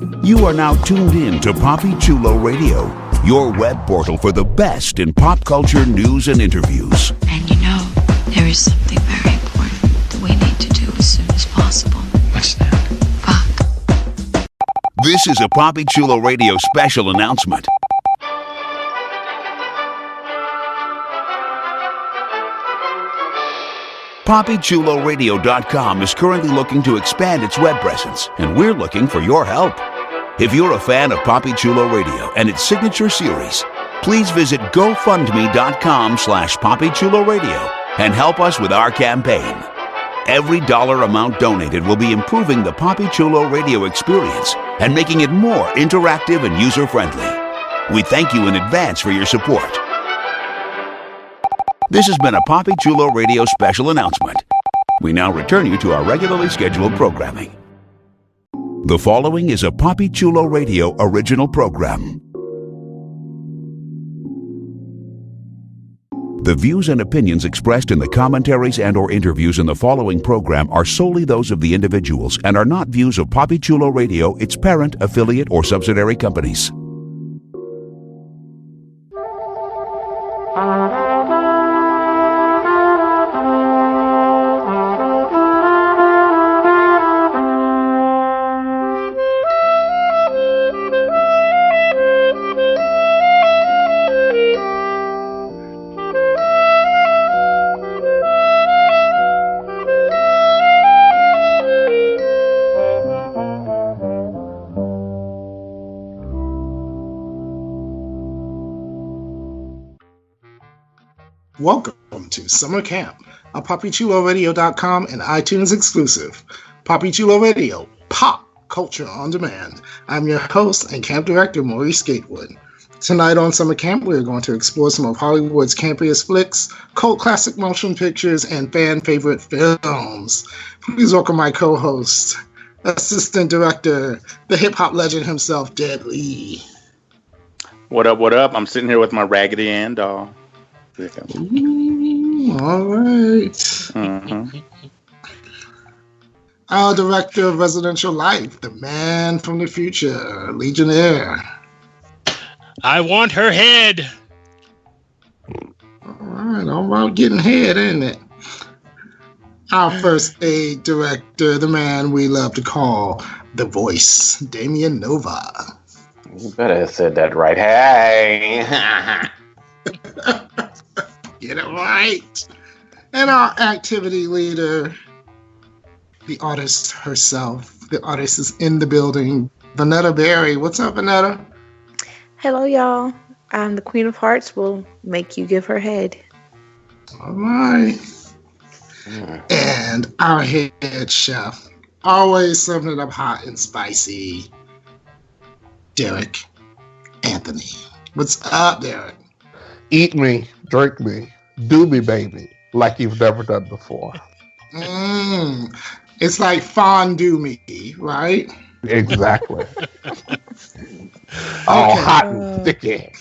You are now tuned in to Papi Chulo Radio, your web portal for the best in pop culture news and interviews. And you know, there is something very important that we need to do as soon as possible. What's that? Fuck. This is a Papi Chulo Radio special announcement. PapiChuloRadio.com is currently looking to expand its web presence, and we're looking for your help. If you're a fan of Papi Chulo Radio and its signature series, please visit GoFundMe.com/PapiChuloRadio and help us with our campaign. Every dollar amount donated will be improving the Papi Chulo Radio experience and making it more interactive and user-friendly. We thank you in advance for your support. This has been a Papi Chulo Radio special announcement. We now return you to our regularly scheduled programming. The following is a Papi Chulo Radio original program. The views and opinions expressed in the commentaries and/or interviews in the following program are solely those of the individuals and are not views of Papi Chulo Radio, its parent, affiliate, or subsidiary companies. Welcome to Summer Camp, a PapiChuloRadio.com and iTunes exclusive. Papi Chulo Radio, pop culture on demand. I'm your host and camp director, Maurice Gatewood. Tonight on Summer Camp, we're going to explore some of Hollywood's campiest flicks, cult classic motion pictures, and fan favorite films. Please welcome my co-host, assistant director, the hip-hop legend himself, Dead Lee. What up, what up? I'm sitting here with my Raggedy Ann doll. All right. Mm-hmm. Our director of residential life, the man from the future, Legionnaire. I want her head. All right, all about getting head, ain't it? Our first aid director, the man we love to call the voice, Damien Nova. You better have said that right. Hey. Get it right. And our activity leader, the artist herself. The artist is in the building. Vanetta Berry. What's up, Vanetta? Hello, y'all. I'm the Queen of Hearts. Will make you give her head. All right. And our head chef, always serving it up hot and spicy, Derek Anthony. What's up, Derek? Eat me, drink me, do me, baby, like you've never done before. It's like fondue me, right? Exactly. All hot and sticky.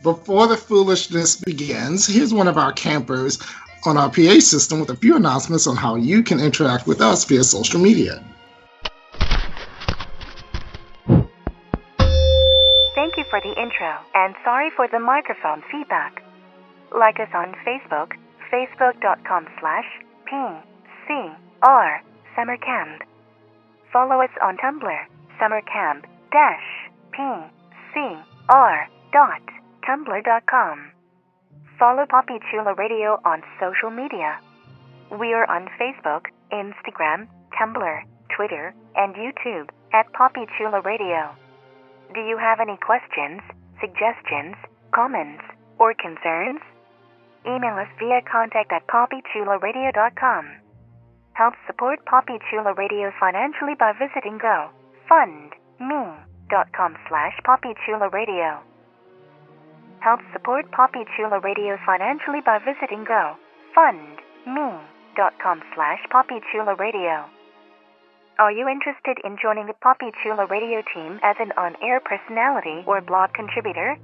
Before the foolishness begins, here's one of our campers on our PA system with a few announcements on how you can interact with us via social media. Thank you for the intro, and sorry for the microphone feedback. Like us on Facebook, facebook.com/PCR Summercamp. Follow us on Tumblr, summercamp-pcr.tumblr.com. Follow Papi Chulo Radio on social media. We are on Facebook, Instagram, Tumblr, Twitter, and YouTube at Papi Chulo Radio. Do you have any questions, suggestions, comments, or concerns? Email us via contact@PapiChuloRadio.com. Help support Papi Chulo Radio financially by visiting GoFundMe.com/PapiChuloRadio. Help support Papi Chulo Radio financially by visiting GoFundMe.com/PapiChuloRadio. Are you interested in joining the Papi Chulo Radio team as an on-air personality or blog contributor?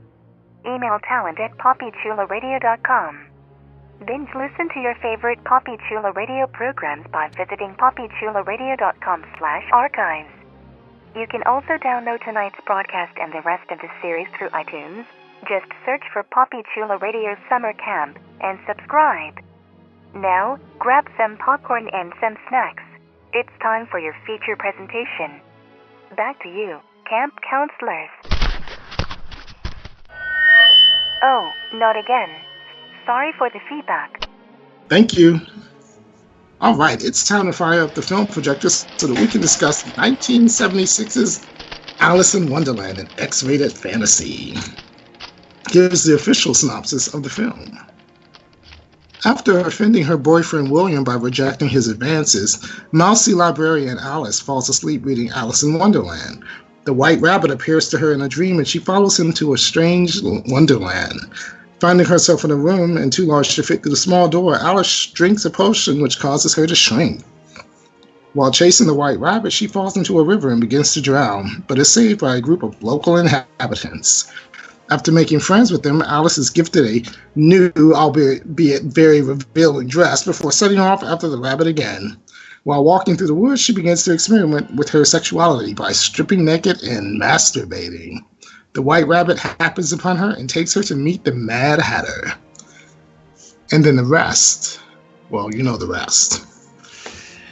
Email talent@PapiChuloRadio.com. Binge listen to your favorite Papi Chulo Radio programs by visiting PapiChuloRadio.com/archives. You can also download tonight's broadcast and the rest of the series through iTunes. Just search for Poppy Chulo Radio Summer Camp and subscribe. Now, grab some popcorn and some snacks. It's time for your feature presentation. Back to you, camp counselors. Oh, not again. Sorry for the feedback. Thank you. All right, it's time to fire up the film projectors so that we can discuss 1976's Alice in Wonderland, an X-rated fantasy. Here's the official synopsis of the film. After offending her boyfriend William by rejecting his advances, mousy librarian Alice falls asleep reading Alice in Wonderland. The White Rabbit appears to her in a dream and she follows him to a strange Wonderland. Finding herself in a room and too large to fit through the small door, Alice drinks a potion which causes her to shrink. While chasing the White Rabbit, she falls into a river and begins to drown, but is saved by a group of local inhabitants. After making friends with them, Alice is gifted a new, albeit very revealing dress before setting off after the rabbit again. While walking through the woods, she begins to experiment with her sexuality by stripping naked and masturbating. The White Rabbit happens upon her and takes her to meet the Mad Hatter. And then the rest, well, you know the rest.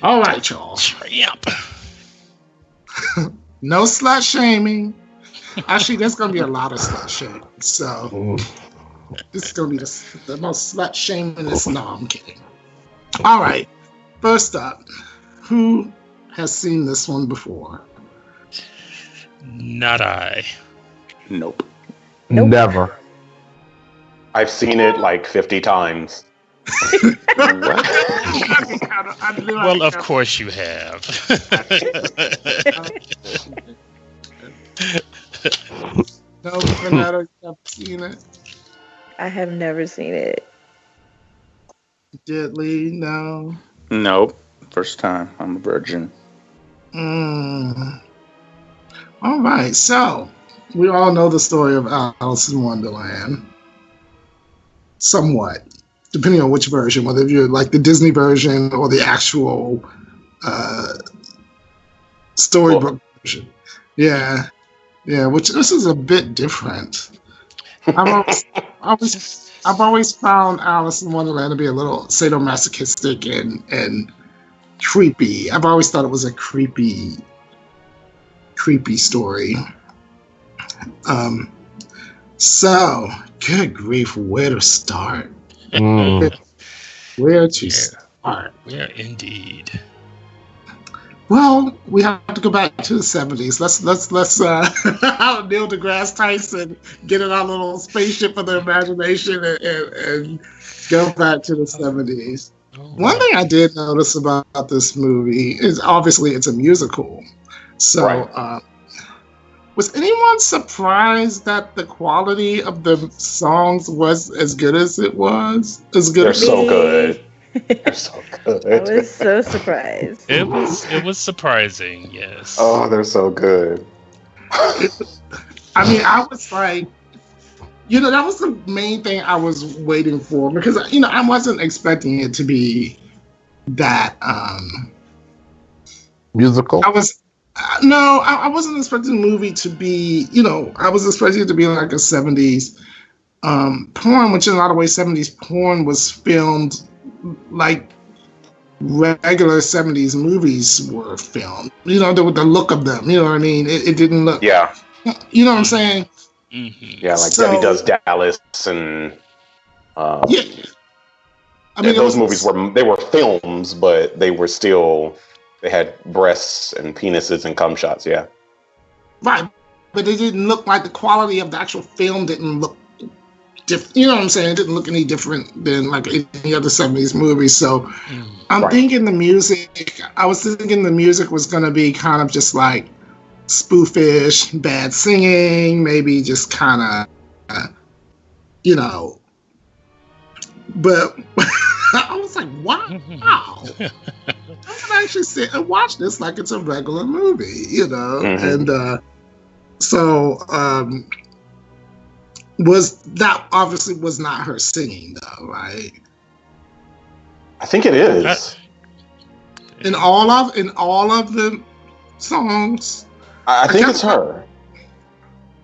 All right, y'all. Yep. No slut shaming. Actually, there's going to be a lot of slut shaming. So this is going to be the most slut shamingest. No, I'm kidding. All right. First up, who has seen this one before? Not I. Nope. Never. I've seen it like 50 times. Well, of course you have. No, Fernando, you've seen it. I have never seen it. Diddley, no. Nope. First time. I'm a virgin. All right, so we all know the story of Alice in Wonderland. Somewhat, depending on which version, whether you're like the Disney version or the actual storybook version. Yeah, which this is a bit different. I've always found Alice in Wonderland to be a little sadomasochistic and creepy. I've always thought it was a creepy story. So, good grief, where to start? Where to start? Where indeed. Well, we have to go back to the 70s. Let's Neil deGrasse Tyson get in our little spaceship of the imagination and go back to the 70s. One thing I did notice about this movie is obviously it's a musical. So, Right. Was anyone surprised that the quality of the songs was as good as it was? They're so good. They're so good. I was so surprised. It was surprising, yes. Oh, they're so good. I mean, I was like, that was the main thing I was waiting for because, I wasn't expecting it to be that. Musical? I wasn't expecting the movie to be, I was expecting it to be like a 70s porn, which in a lot of ways 70s porn was filmed like regular 70s movies were filmed. With the look of them, you know what I mean? It didn't look... Yeah. You know what I'm saying? Mm-hmm. Yeah, like Debbie Does Dallas and... yeah. I mean, those movies were films, but they were still... They had breasts and penises and cum shots, yeah. Right, but it didn't look like the quality of the actual film didn't look different. You know what I'm saying? It didn't look any different than like any other 70s movie. So I'm thinking the music, I was thinking the music was going to be kind of just like spoofish, bad singing, maybe just kind of, but I was like, wow. I can actually sit and watch this like it's a regular movie, And so obviously was not her singing though, right? I think it is. In all of the songs. I think it's her.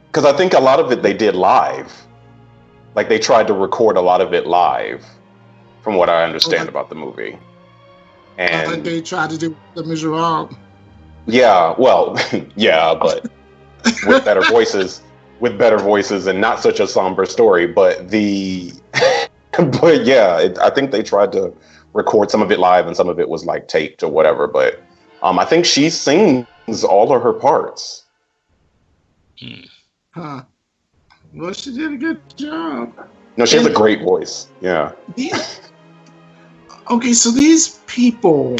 Because I think a lot of it they did live. Like they tried to record a lot of it live, from what I understand about the movie. And like they tried to do the Miserable. Yeah, well, yeah, but with better voices, and not such a somber story. But but yeah, I think they tried to record some of it live, and some of it was like taped or whatever. But I think she sings all of her parts. Huh. Well, she did a good job. No, she has a great voice. Yeah. Okay, so these people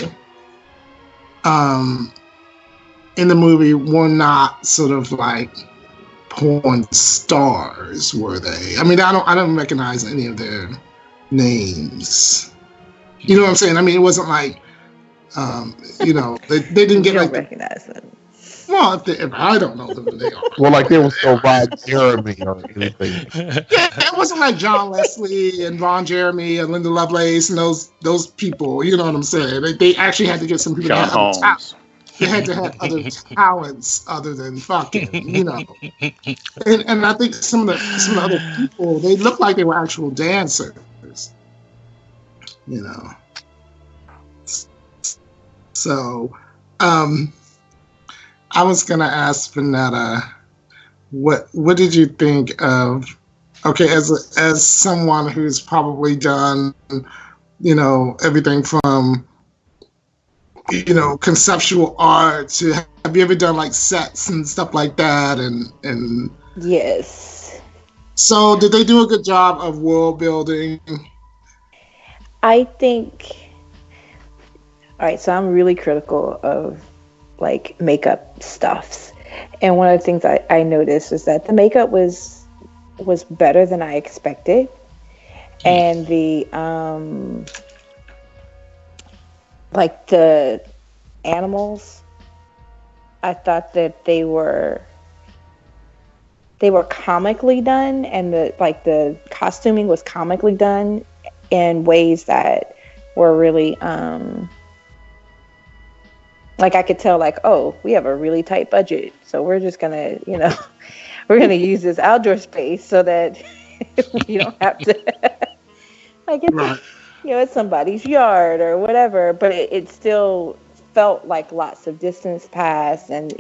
in the movie were not sort of like porn stars, were they? I mean, I don't recognize any of their names. You know what I'm saying? I mean, it wasn't like they didn't get like recognize them. Well, if I don't know them, they are. Well, like there was no Ron Jeremy or anything. Yeah, it wasn't like John Leslie and Ron Jeremy and Linda Lovelace and those people. You know what I'm saying? They actually had to get some people. John Holmes. They had to have other talents other than fucking, And I think some of the other people, they looked like they were actual dancers. So, I was gonna ask Vanetta, what did you think of? Okay, as someone who's probably done, everything from, conceptual art to, have you ever done like sets and stuff like that? And Yes. So did they do a good job of world building? I think. All right, so I'm really critical of like makeup stuffs, and one of the things I noticed is that the makeup was better than I expected, and the like the animals, I thought that they were comically done, and the costuming was comically done in ways that were really like I could tell, like, oh, we have a really tight budget, so we're just gonna, we're gonna use this outdoor space so that you don't have to, like, it's somebody's yard or whatever. But it still felt like lots of distance passed, and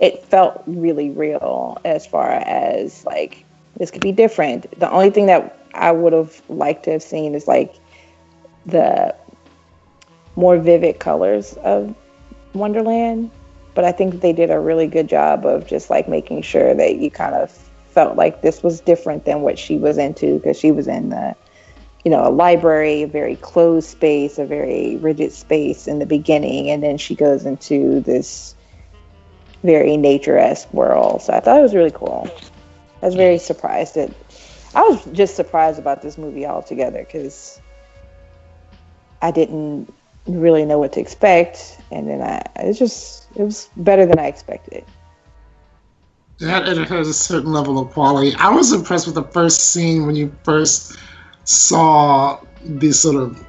it felt really real as far as like this could be different. The only thing that I would have liked to have seen is like the more vivid colors of Wonderland, but I think they did a really good job of just like making sure that you kind of felt like this was different than what she was into, because she was in the a library, a very closed space, a very rigid space in the beginning, and then she goes into this very nature-esque world. So I thought it was really cool. I was very surprised I was just surprised about this movie altogether, because I didn't really know what to expect, and then it was better than I expected. It has a certain level of quality. I was impressed with the first scene when you first saw the sort of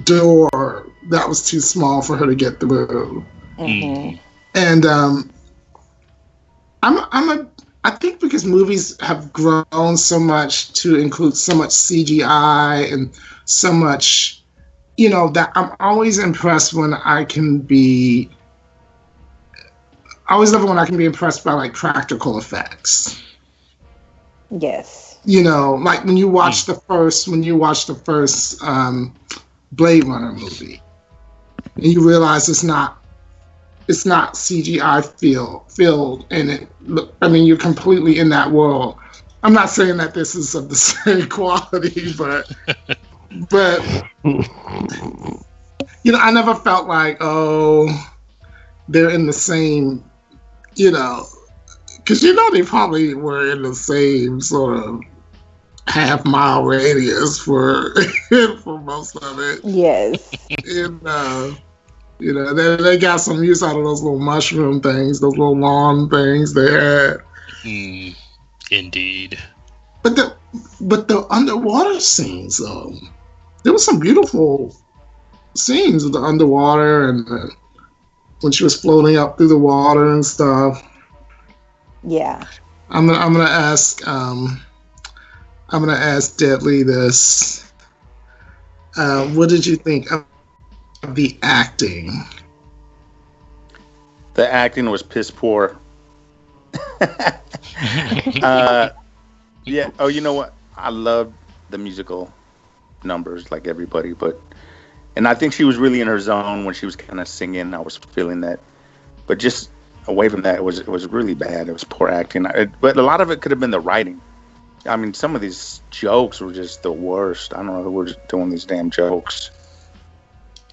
door that was too small for her to get through. Mm-hmm. And I think because movies have grown so much to include so much CGI and so much, that I'm always impressed when I can be. I always love it when I can be impressed by like practical effects. Yes. Like when you watch the first Blade Runner movie, and you realize it's not CGI filled, and you're completely in that world. I'm not saying that this is of the same quality, but I never felt like, oh, they're in the same, because they probably were in the same sort of half-mile radius for most of it. Yes. And they got some use out of those little mushroom things, those little lawn things they had. Indeed. But the underwater scenes, there was some beautiful scenes of the underwater, and when she was floating up through the water and stuff. Yeah. I'm gonna ask Deadly this. What did you think of the acting? The acting was piss poor. Yeah. Oh, you know what? I loved the musical numbers like everybody, and I think she was really in her zone when she was kind of singing. I was feeling that, but just away from that, it was really bad. It was poor acting. But a lot of it could have been the writing. I mean, some of these jokes were just the worst. I don't know who were doing these damn jokes.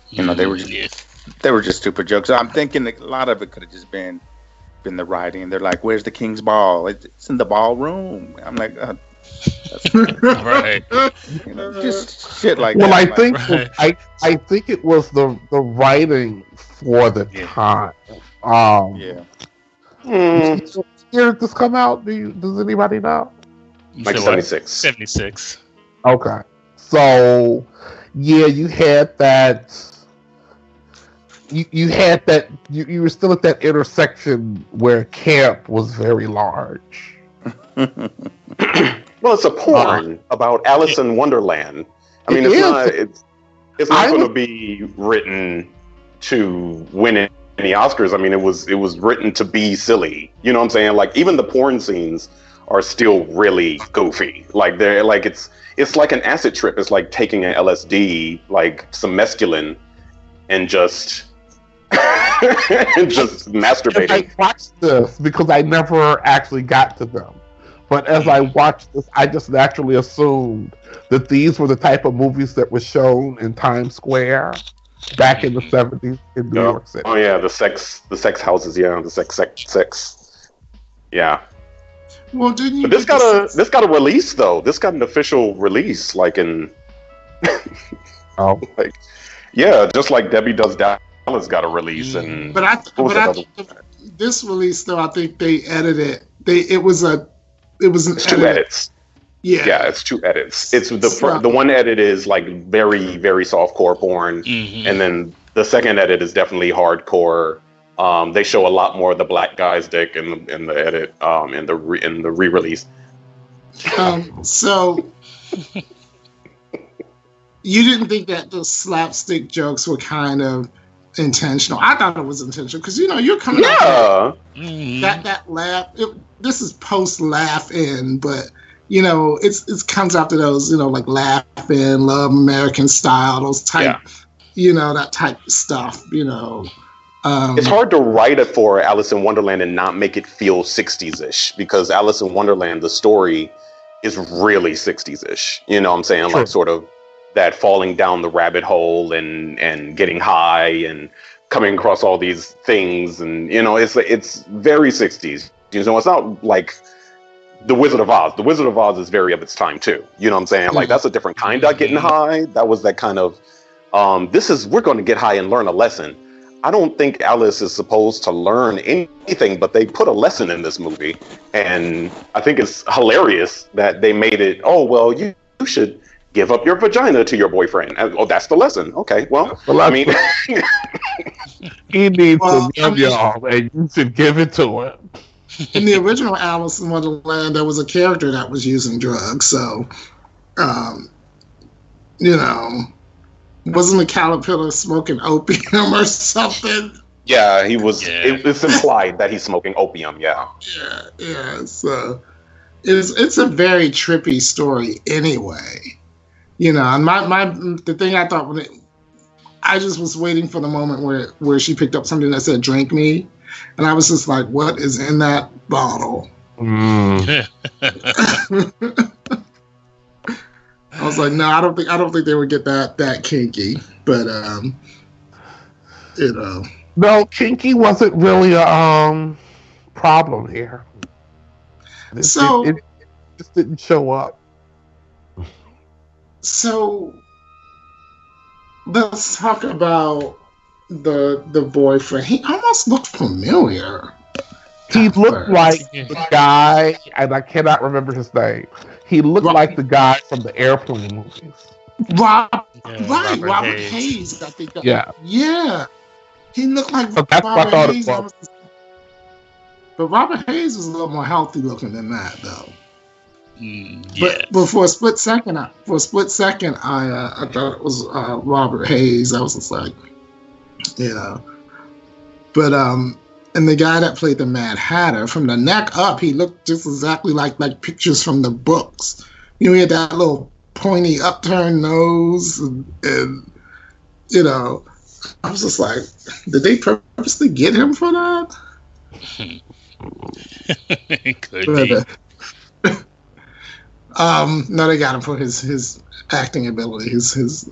You know, they were just stupid jokes. I'm thinking a lot of it could have just been the writing. They're like, "Where's the king's ball? It's in the ballroom." I'm like, that's right. You know, just shit like well, that. I think it was the writing for the time. Yeah. What year did this come out? Does anybody know? Like 76. 76. Okay. So, yeah, you had that. You had that. You were still at that intersection where camp was very large. Well, it's a porn about Alice in Wonderland. I mean, it's not going to be written to win any Oscars. I mean, it was written to be silly. You know what I'm saying? Like, even the porn scenes are still really goofy. Like, they're like it's like an acid trip. It's like taking an LSD, like some mescaline, and just masturbating. I watched this because I never actually got to them. But as I watched this, I just naturally assumed that these were the type of movies that were shown in Times Square back in the 70s in New York City. Oh yeah, the sex houses, yeah, the sex. Yeah. Well, didn't you? But this got a release though. This got an official release, like in. Like, yeah, just like Debbie Does Dallas got a release, and. This release though, I think they edited. It was two edits. Yeah, it's two edits. It's the one edit is like very, very softcore porn, and then the second edit is definitely hardcore. They show a lot more of the black guy's dick in the edit, in the re-release. So you didn't think that the slapstick jokes were kind of intentional? I thought it was intentional because you're coming out that laugh. This is post laugh in, but it comes after those like Laugh In, Love American Style, those type that type of stuff. It's hard to write it for Alice in Wonderland and not make it feel 60s-ish, because Alice in Wonderland, the story is really 60s-ish. You know what I'm saying? Sure. Like sort of that falling down the rabbit hole and getting high and coming across all these things, and it's very 60s. It's not like The Wizard of Oz. The Wizard of Oz is very of its time too. You know what I'm saying? Like, that's a different kind of getting high. That was that kind of we're going to get high and learn a lesson. I don't think Alice is supposed to learn anything, but they put a lesson in this movie, and I think it's hilarious that they made it. Oh well, you should give up your vagina to your boyfriend. Oh, that's the lesson. Okay, well I mean, he needs to love y'all, and you should give it to him. In the original Alice in Wonderland, there was a character that was using drugs, so wasn't the caterpillar smoking opium or something? Yeah, he was. Yeah. It's implied that he's smoking opium. Yeah. Yeah. So it's a very trippy story anyway. And the thing I thought I just was waiting for the moment where she picked up something that said "drink me," and I was just like, "What is in that bottle?" I was like, no, I don't think they would get that kinky, but No, kinky wasn't really a problem here. It just didn't show up. So let's talk about the boyfriend. He almost looked familiar. He looked like the guy, and I cannot remember his name. He looked like the guy from the Airplane movies. Robert Hayes, I think. Yeah. He looked like So that's what I Robert thought it Hayes. was. But Robert Hayes was a little more healthy looking than that, though. Yeah. But for a split second, I thought it was Robert Hayes. I was just like, you know. But and the guy that played the Mad Hatter, from the neck up, he looked just exactly like pictures from the books. You know, he had that little pointy upturned nose, and you know, I was just like, did they purposely get him for that? It could be. No, they got him for his acting ability, his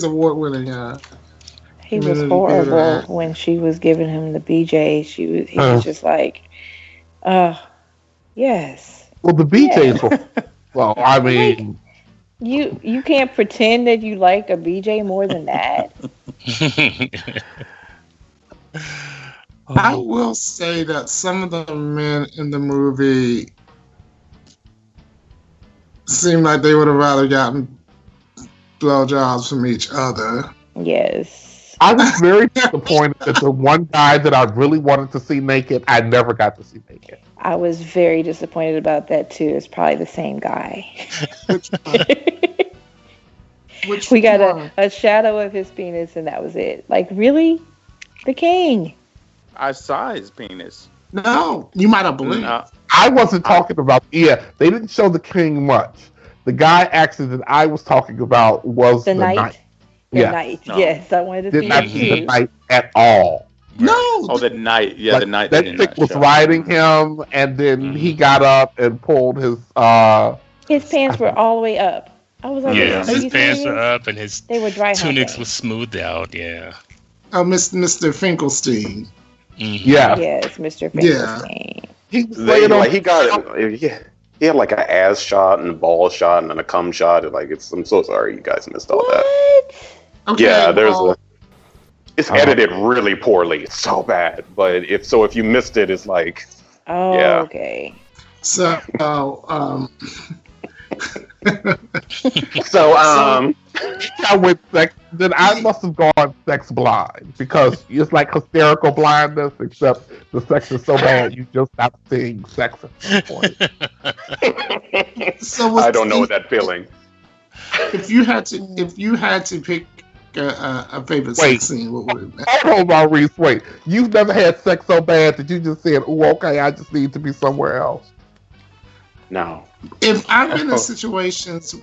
award-winning. He was horrible when she was giving him the BJ. He was just like, yes. Well, the BJ's were. Well, I mean, you can't pretend that you like a BJ more than that. I will say that some of the men in the movie seemed like they would have rather gotten blowjobs from each other. Yes. I was very disappointed that the one guy that I really wanted to see naked, I never got to see naked. I was very disappointed about that too. It's probably the same guy. We got a shadow of his penis and that was it. Like, really? The king. I saw his penis. No, you might have believed. I wasn't talking about. Yeah, they didn't show the king much. The guy actually that I was talking about was the knight. The knight. No. Yes, I wanted to see did not see the knight at all. No. Oh, the knight. Yeah, the knight. That chick was riding him, and then he got up and pulled his. His pants were all the way up. I was like, yeah, his pants were up, and his tunics were smoothed out. Yeah. Oh, Mr. Finkelstein. Mm-hmm. Yeah. Yes, Mr. Finkelstein. Yeah. He had like an ass shot and a ball shot and then a cum shot. I'm so sorry you guys missed all that. Okay, yeah, it's edited really poorly. It's so bad. But if you missed it, it's like okay. So I went sex. Then I must have gone sex blind because it's like hysterical blindness, except the sex is so bad you just stop seeing sex at some point. I don't know that feeling. If you had to pick a favorite sex scene, what would it be? Hold on, Reese. Wait, you've never had sex so bad that you just said, "Oh, okay, I just need to be somewhere else." No. If I've been in situations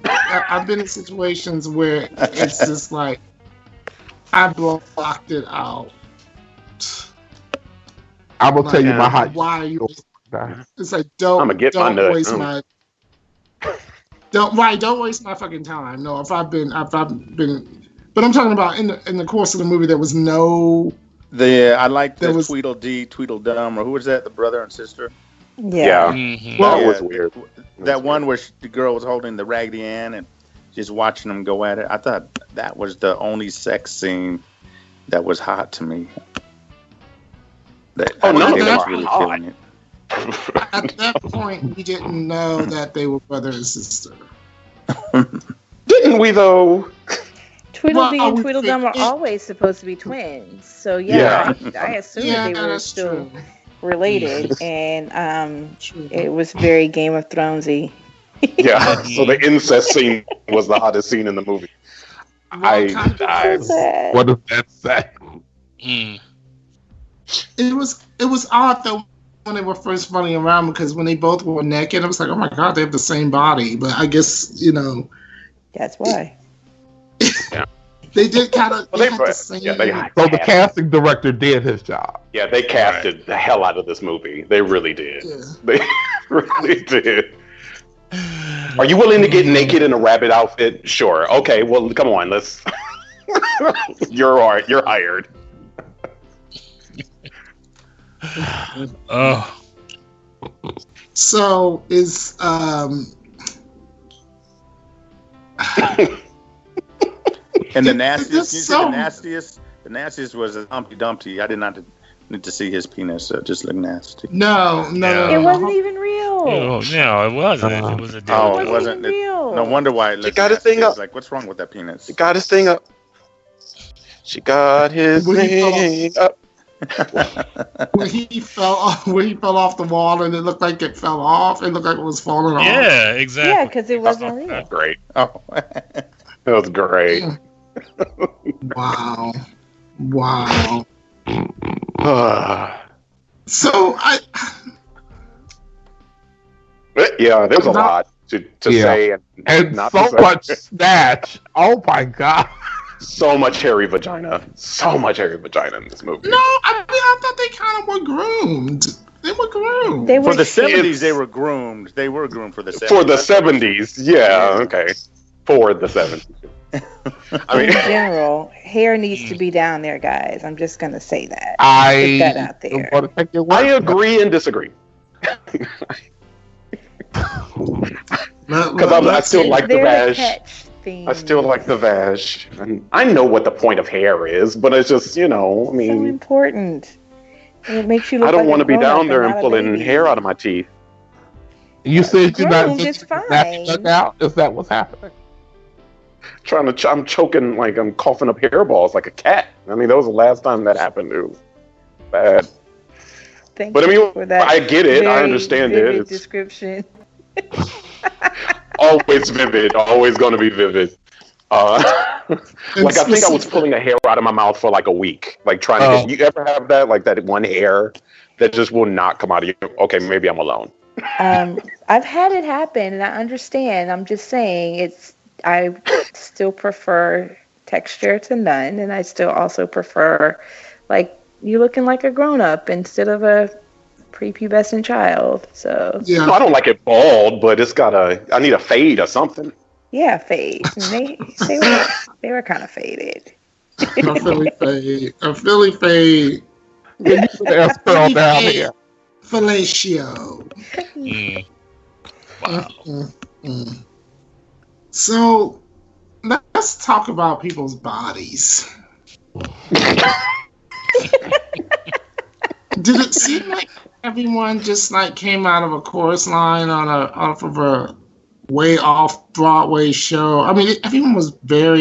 where it's just like I blocked it out. I'm gonna tell you my hot. Why are you? It's like don't waste my. Don't waste my fucking time. No, if I've been, but I'm talking about in the course of the movie there was no. I liked the Tweedledee, Tweedledum, or who was that? The brother and sister. Yeah. Mm-hmm. Well, that was weird. That one where the girl was holding the Raggedy Ann and just watching them go at it. I thought that was the only sex scene that was hot to me. None of them are really hot. At that point, we didn't know that they were brother and sister. Didn't we, though? Tweedledee and Tweedledum are always supposed to be twins. So, I assumed that they were still related. And it was very Game of Thronesy. Yeah, so the incest scene was the hottest scene in the movie. What does that say? It was odd though when they were first running around because when they both were naked, I was like, oh my god, they have the same body. But I guess that's why. Yeah. They did kind of. So the casting director did his job. Yeah, they casted the hell out of this movie. They really did. Yeah. They really did. Are you willing to get naked in a rabbit outfit? Sure. Okay. Well, come on. Let's. You're hired. Oh. So is and the nastiest was Humpty Dumpty. I did not need to see his penis. Just look nasty. No. It wasn't even real. No, it wasn't. It was a it wasn't real. No wonder why it looked nasty. It's like, what's wrong with that penis? He got his thing up. She got his ring up. When he fell off the wall and it looked like it fell off. It looked like it was falling off. Yeah, exactly. Yeah, because it wasn't real. That's great. Oh, that was great. Wow. So yeah, there's a lot to say and not so to say. much snatch. Oh my god. So much hairy vagina. So much hairy vagina in this movie. no, I thought they kind of were groomed. They were groomed. For the 70s, they were groomed. They were groomed for the 70s. For the 70s, yeah, okay. For the 70s. I mean, in general, hair needs to be down there, guys. I'm just gonna say that. I Put that out there. I agree and disagree. Because I still like the vag. I still like the vag. And I know what the point of hair is, but it's just, I so mean, important. It makes you look I don't like want to a be grown-up down there and not a pulling baby. hair out of my teeth. You said you're not Groomed is just fine. stuck out? Is that what's happening? I'm choking, like I'm coughing up hairballs like a cat. I mean, that was the last time that happened. It was bad. But I mean, for that I get it. I very understand vivid it. It's description. always vivid. Always going to be vivid. Like I think I was pulling a hair out of my mouth for like a week, like trying to get. You ever have that, like that one hair that just will not come out of you? Okay, maybe I'm alone. I've had it happen, and I understand. I'm just saying I still prefer texture to none, and I still also prefer like you looking like a grown up instead of a prepubescent child. So yeah, no, I don't like it bald, but I need a fade or something. Yeah, fade. And they were kind of faded. A Philly fade. Yeah, you put the S curl down here. Fellatio. Wow. So let's talk about people's bodies. Did it seem like everyone just like came out of a chorus line off of a way off Broadway show? I mean, everyone was there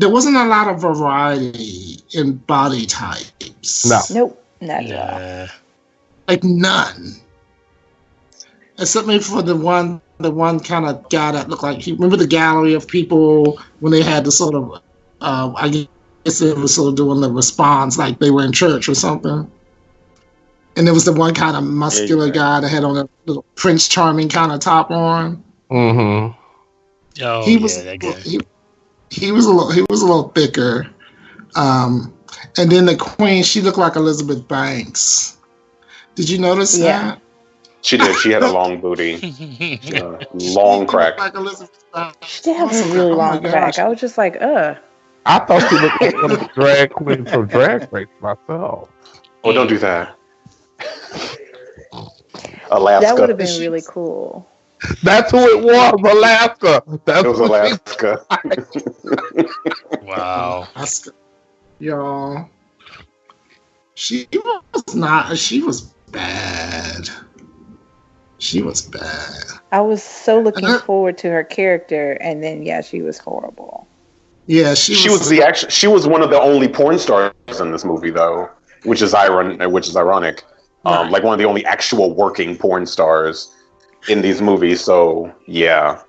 wasn't a lot of variety in body types. No. Nope, not at all. Like none. Except maybe for the one kind of guy that looked like, remember the gallery of people when they had the sort of, I guess they were sort of doing the response like they were in church or something. And there was the one kind of muscular guy that had on a little Prince Charming kind of top on. Mm-hmm. Oh, he was, that guy. He was a little thicker. And then the queen, she looked like Elizabeth Banks. Did you notice that? She did. She had a long booty, long crack. Like Elizabeth Banks. She did have a really long crack. I was just like, I thought she looked like one of the drag queens from Drag Race myself. Oh, don't do that. Alaska. that would have been really cool. That's who it was, Alaska. It was Alaska. Wow. Alaska. Y'all. She was bad. She was bad. I was so looking forward to her character, and then she was horrible. Yeah, she was one of the only porn stars in this movie, though, which is ironic. Right. Like one of the only actual working porn stars in these movies. So yeah.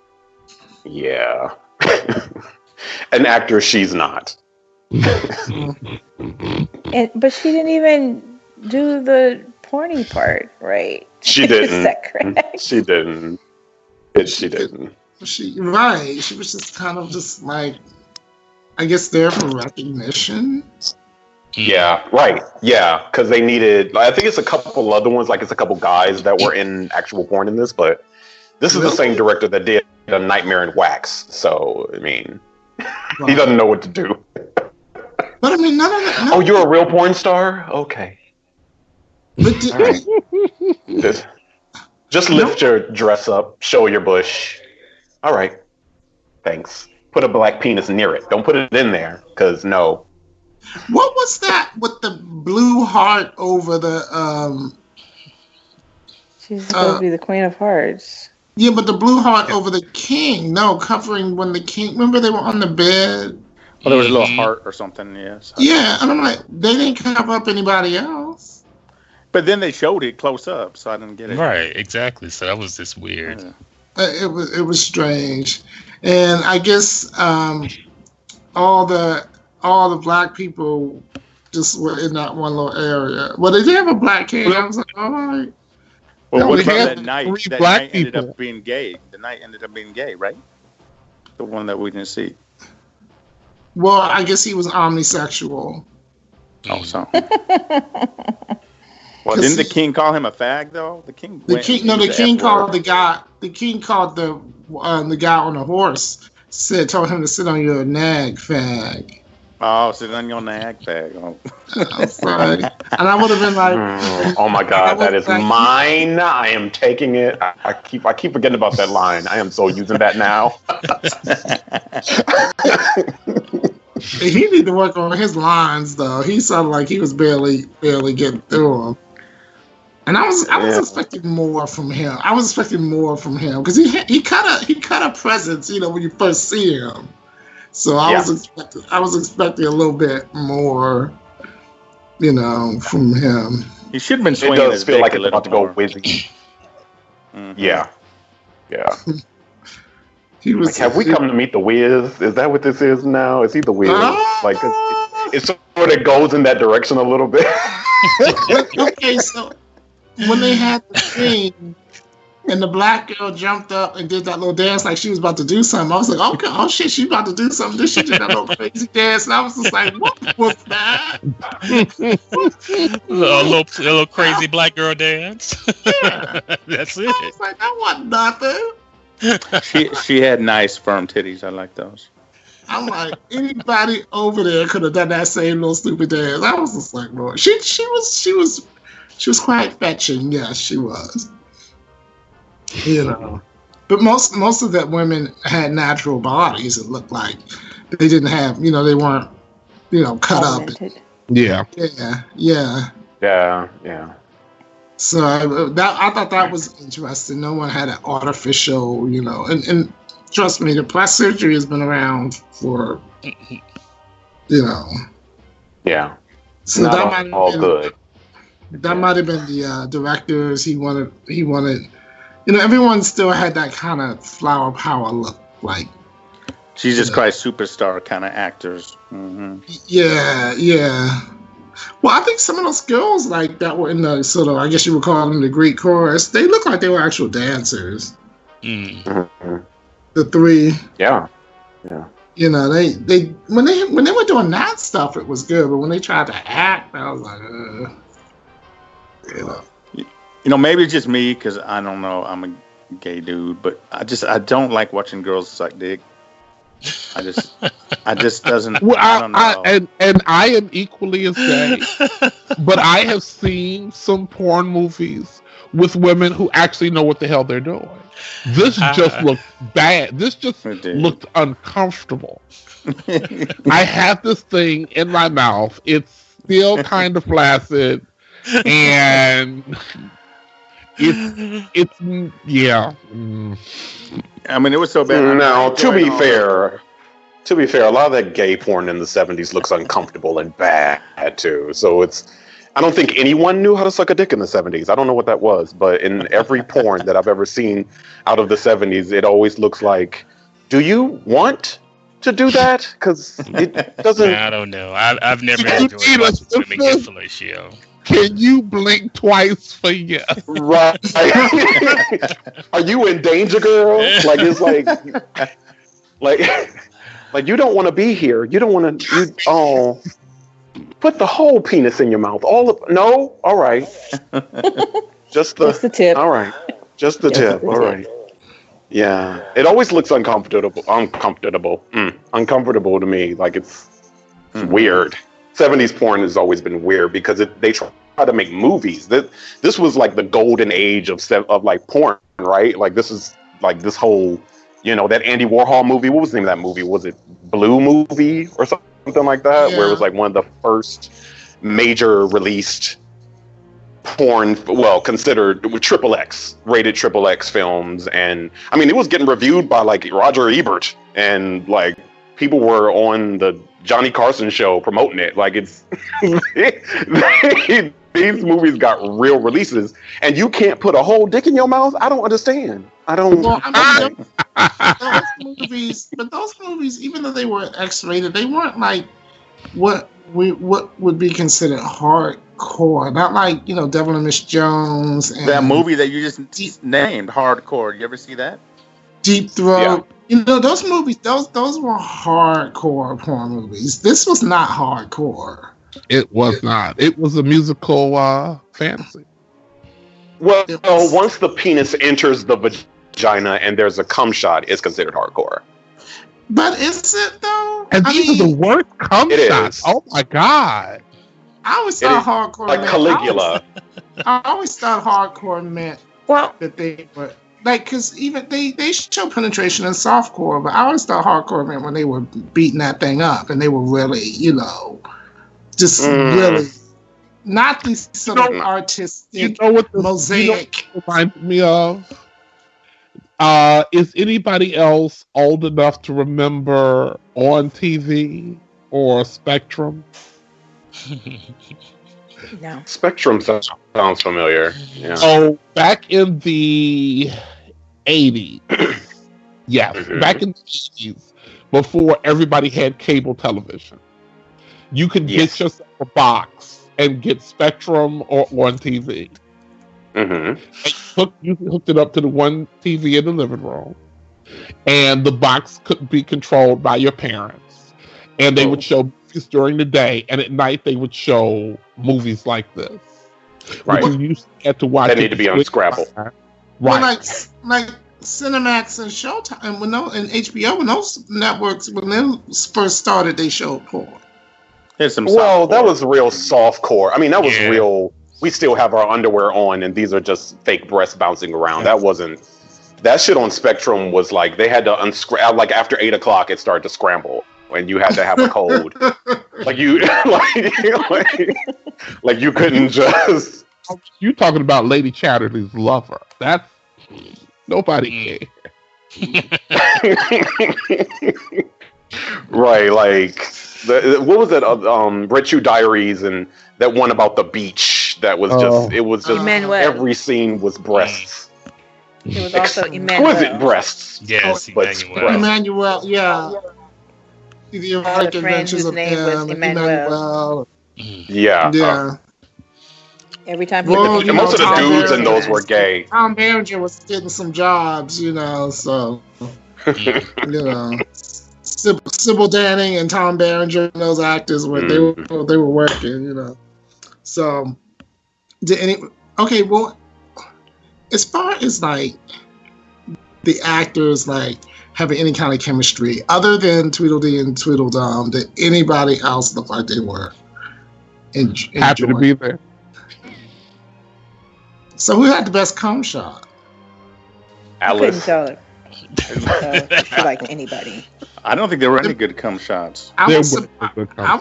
An actor she's not. But she didn't even do the porny part, right? She didn't. Is that correct? She didn't. She didn't. She was just kind of just like, I guess, there for recognition. Yeah, right. Yeah, because they needed. I think it's a couple other ones. Like it's a couple guys that were in actual porn in this, but this is the same director that did A Nightmare in Wax. So I mean, he doesn't know what to do. But I mean, none of that. Oh, you're a real porn star? Okay. But all right. Just lift your dress up, show your bush. All right. Thanks. Put a black penis near it. Don't put it in there, because no. What was that with the blue heart over the? She's supposed to be the Queen of Hearts. Yeah, but the blue heart over the king. No, covering when the king. Remember they were on the bed. Well, there was a little heart or something. Yes. Yeah, and I'm like, they didn't cover up anybody else. But then they showed it close up, so I didn't get it. Right, exactly. So that was just weird. Yeah. It was strange, and I guess all the black people just were in that one little area. Well, they did have a black king. I was like, all right. Well, what about had that night? three That black night ended people. up being gay. The night ended up being gay, right? The one that we didn't see. Well, I guess he was omnisexual. Oh, so. Well, didn't the king call him a fag though? The king called the guy. The king called the guy on the horse. Told him to sit on your nag, fag. Oh, sit on your nag, fag. Oh. I'm sorry. And I would have been like, oh my God, that is mine. I am taking it. I keep forgetting about that line. I am so using that now. He need to work on his lines though. He sounded like he was barely getting through them. And I was expecting more from him. Because he cut a presence, when you first see him. So I was expecting a little bit more, from him. He should have been swinging. It does feel like it's about to go whizzy. Mm-hmm. Yeah. He was. Like, have we come to meet the Wiz? Is that what this is now? Is he the Wiz? Like, it sort of goes in that direction a little bit. Okay, so when they had the scene and the black girl jumped up and did that little dance like she was about to do something, I was like, okay, oh shit, she's about to do something. Then she did that little crazy dance, and I was just like, what was that? a little crazy black girl dance. Yeah. That's it. I was like, that wasn't nothing. She had nice firm titties. I like those. I'm like, anybody over there could have done that same little stupid dance. I was just like, Lord, she was quite fetching. Yes, she was. But most of the women had natural bodies. It looked like they didn't have, they weren't, cut up. Yeah. So I thought that was interesting. No one had an artificial, and trust me, the plastic surgery has been around for, Yeah. So not that might all have been good. That might have been the directors. He wanted. Everyone still had that kind of flower power look, like Jesus Christ superstar kind of actors. Mm-hmm. Yeah. Well, I think some of those girls like that were in the sort of, I guess you would call them the Greek chorus. They look like they were actual dancers. Mm-hmm. The three. Yeah. They when they were doing that stuff, it was good. But when they tried to act, I was like, maybe it's just me because I don't know. I'm a gay dude, but I don't like watching girls suck dick. I just doesn't. Well, I don't know. And I am equally as gay, but I have seen some porn movies with women who actually know what the hell they're doing. This just looked bad. This just looked uncomfortable. I have this thing in my mouth. It's still kind of flaccid, and it's yeah. I mean, it was so bad. Now, to be fair, a lot of that gay porn in the 70s looks uncomfortable and bad too. So I don't think anyone knew how to suck a dick in the 70s. I don't know what that was, but in every porn that I've ever seen out of the 70s, it always looks like, do you want to do that? Because it doesn't. I don't know. I've never enjoyed watching women get fellatio. Can you blink twice for yes? Right. Are you in danger, girl? Like, it's like you don't want to be here. You don't want to. Put the whole penis in your mouth. No. All right. Just the tip. All right. Just the tip. All right. Yeah. It always looks uncomfortable. Uncomfortable to me. Like it's weird. 70s porn has always been weird because they try to make movies. This was like the golden age of like porn, right? Like this is like this whole, that Andy Warhol movie. What was the name of that movie? Was it Blue Movie or something like that? Yeah. Where it was like one of the first major released porn, considered rated XXX films. And I mean, it was getting reviewed by like Roger Ebert and like people were on the Johnny Carson show promoting it. Like it's these movies got real releases, and you can't put a whole dick in your mouth. I don't understand. I don't. Well, those movies, even though they were X-rated, they weren't like what would be considered hardcore. Not like Devil and Miss Jones. And that movie that you just named, hardcore. You ever see that? Deep Throat. Yeah. Those movies. Those were hardcore porn movies. This was not hardcore. It was not. It was a musical fantasy. Well, once the penis enters the vagina and there's a cum shot, it's considered hardcore. But is it though? And these are the worst cum shots. Oh my god! I always thought hardcore like Caligula. I always thought hardcore meant that they were because even they show penetration in softcore, but I always thought hardcore meant when they were beating that thing up and they were really just really not these sort of artistic mosaic. Reminds me of. Is anybody else old enough to remember On TV or Spectrum? No. Spectrum sounds familiar. Yeah. So back in the 80s, back in the 80s, before everybody had cable television, you could get yourself a box and get Spectrum or On TV. You hooked it up to the one TV in the living room, and the box could be controlled by your parents. And they would show movies during the day, and at night they would show movies like this. Right. You used to get to watch. That need to be on Scrabble. Right. Well, like Cinemax and Showtime and HBO, when those networks when they first started, they showed porn. That was real soft core. I mean, that was real. We still have our underwear on, and these are just fake breasts bouncing around. That wasn't. That shit on Spectrum was like they had to unscramble. Like after 8 o'clock, it started to scramble, and you had to have a code. like you couldn't just. You talking about Lady Chatterley's lover? That's nobody cares. Right, like what was that? Red Shoe Diaries and that one about the beach. That was just. It was just Emmanuel. Every scene was breasts. It was also exquisite breasts. Yes, Emmanuel. Yeah. The Erotic Adventures of Emmanuel. Yeah. Every time most of the dudes in those were gay. Tom Berenger was getting some jobs, so Sybil Danning and Tom Berenger and those actors were they were working, So as far as like the actors like having any kind of chemistry other than Tweedledee and Tweedledum, did anybody else look like they were happy to be there? So who had the best cum shot? Alice. I couldn't tell like anybody. I don't think there were any good cum shots. I was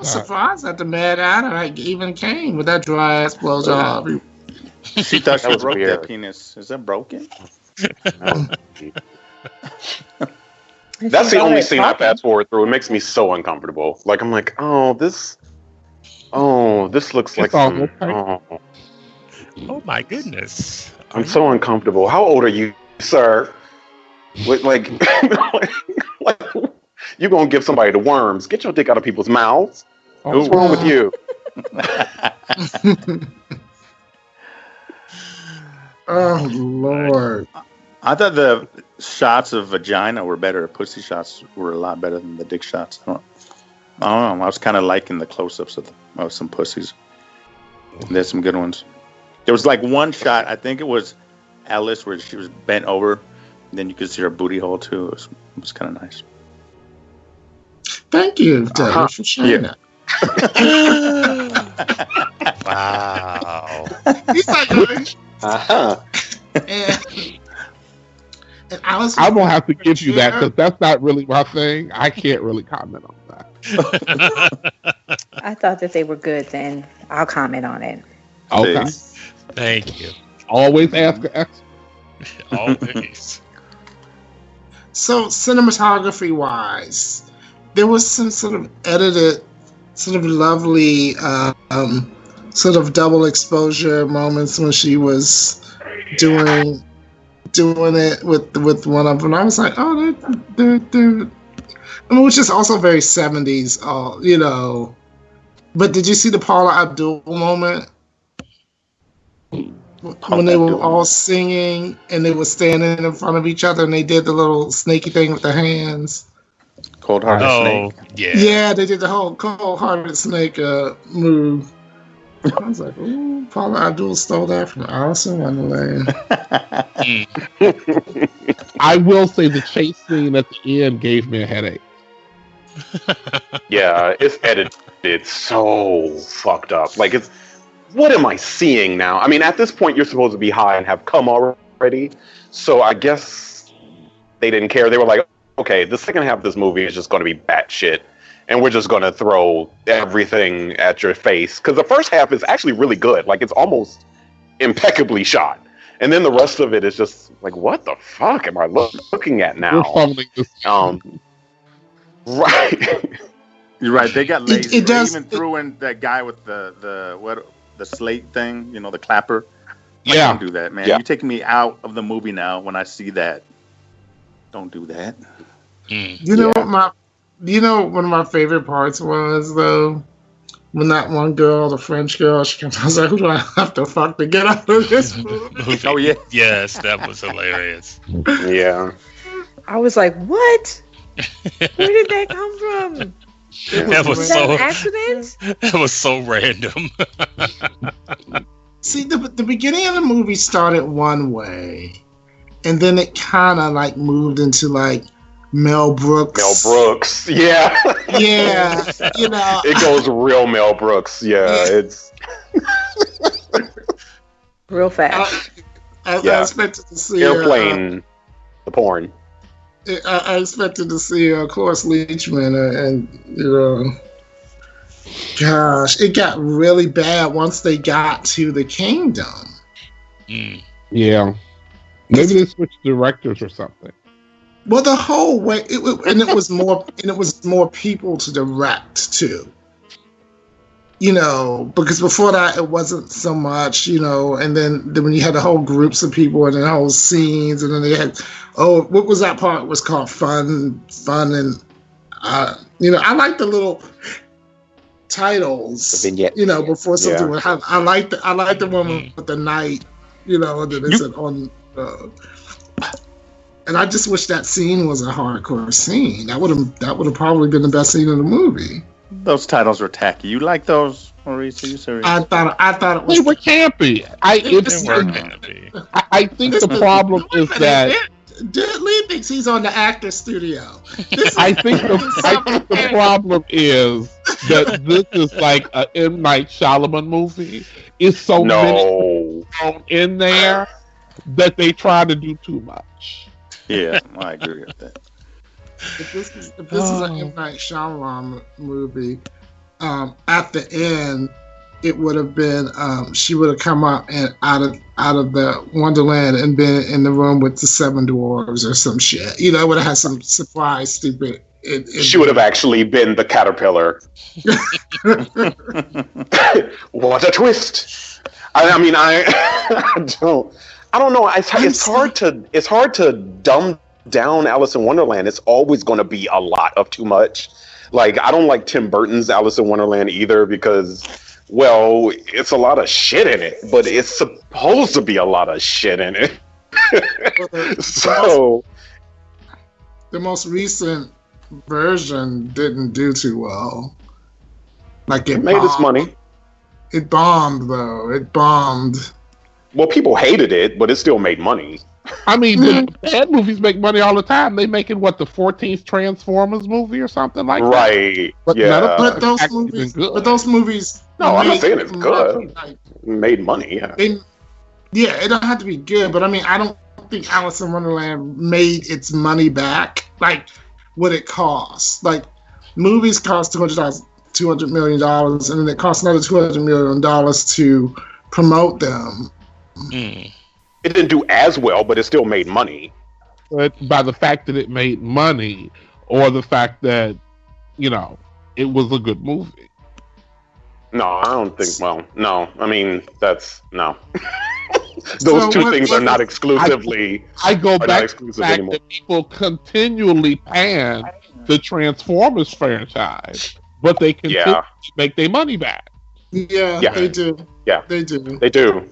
surprised that the Mad Hatter even came with that dry ass blowjob. She thought she broke that penis. Is that broken? That's the only scene I fast forward through. It makes me so uncomfortable. Like I'm like, this looks like some. Oh my goodness! I'm so uncomfortable. How old are you, sir? Like you gonna give somebody the worms? Get your dick out of people's mouths. What's wrong with you? Oh Lord! I thought the shots of vagina were better. Pussy shots were a lot better than the dick shots. I don't know. I was kind of liking the close-ups of some pussies. There's some good ones. There was like one shot. I think it was Alice where she was bent over. And then you could see her booty hole too. It was kind of nice. Thank you, Dave, for sharing that. Wow. He's like, and Alice, I'm gonna have to give you that because that's not really my thing. I can't really comment on that. I thought that they were good. Then I'll comment on it. Okay. Thank you. Always ask an expert. Always. So cinematography wise, there was some sort of edited, sort of lovely, sort of double exposure moments when she was doing it with one of them. I was like, oh, they're I mean, which is also very 70s, you know. But did you see the Paula Abdul moment? When they were all singing and they were standing in front of each other and they did the little snaky thing with their hands. Cold-hearted snake. Yeah. Yeah, they did the whole cold-hearted snake move. I was like, ooh, Paula Abdul stole that from Alice in Wonderland. I will say the chase scene at the end gave me a headache. Yeah, it's edited so fucked up. Like, it's, what am I seeing now? I mean, at this point, you're supposed to be high and have come already. So I guess they didn't care. They were like, okay, the second half of this movie is just going to be batshit. And we're just going to throw everything at your face. Because the first half is actually really good. Like, it's almost impeccably shot. And then the rest of it is just like, what the fuck am I looking at now? Right. You're right. They got lazy. It does, they even threw in that guy with the slate thing, you know, the clapper. Yeah. I can't do that, man. Yeah. You're taking me out of the movie now when I see that. Don't do that. You know what one of my favorite parts was, though? When that one girl, the French girl, she comes, I was like, who do I have to fuck to get out of this movie? Oh, yeah. Yes, that was hilarious. Yeah. I was like, what? Where did that come from? Was that an accident? That was so random. See, the beginning of the movie started one way, and then it kind of like moved into like Mel Brooks. Yeah. Yeah, you know. It goes real Mel Brooks. Yeah. It's real fast. I expected to see Airplane, the porn. I expected to see Cloris Leachman, and you know, gosh, it got really bad once they got to the kingdom. Yeah, maybe they switched directors or something. Well, the whole way, it was more people to direct too. You know, because before that it wasn't so much, you know, and then when you had the whole groups of people and the whole scenes, and then they had, what was that part? It was called fun, and you know, I like the little titles, the vignette, you know, before something would happen. I like the one with the night, you know, that they said on. And I just wish that scene was a hardcore scene. That would have probably been the best scene in the movie. Those titles were tacky. You like those, Maurice? Are you serious? I thought it was. They were campy. I think the problem is that Lee thinks he's on the actor studio. I think the problem is that this is like an M. Night Shyamalan movie. It's so many thrown in there that they try to do too much. Yeah, I agree with that. If this is an M. Night Shyamalan movie, at the end, it would have been she would have come up and out of the Wonderland and been in the room with the 7 dwarves or some shit. You know, would have had some surprise stupid. She would have actually been the caterpillar. What a twist! I mean, I don't know. It's hard to dumb down Alice in Wonderland. It's always going to be a lot of too much. Like, I don't like Tim Burton's Alice in Wonderland either because, well, it's a lot of shit in it, but it's supposed to be a lot of shit in it. So the most recent version didn't do too well. Like it made its money. It bombed though. It bombed. Well, people hated it, but it still made money. I mean, the bad movies make money all the time. They making the 14th Transformers movie or something like that. Right. But yeah. But those movies. No, I'm not saying it's good. Made money. Yeah. It don't have to be good, but I mean, I don't think Alice in Wonderland made its money back. Like what it costs. Like movies cost $200 million, and then it costs another $200 million to promote them. It didn't do as well, but it still made money. But by the fact that it made money, or the fact that it was a good movie. No, I don't think. Well, no. I mean, that's no. Those two things are not exclusively. I go back to the fact that people continually pan the Transformers franchise, but they continue to make their money back. Yeah, they do. Yeah, they do. They do.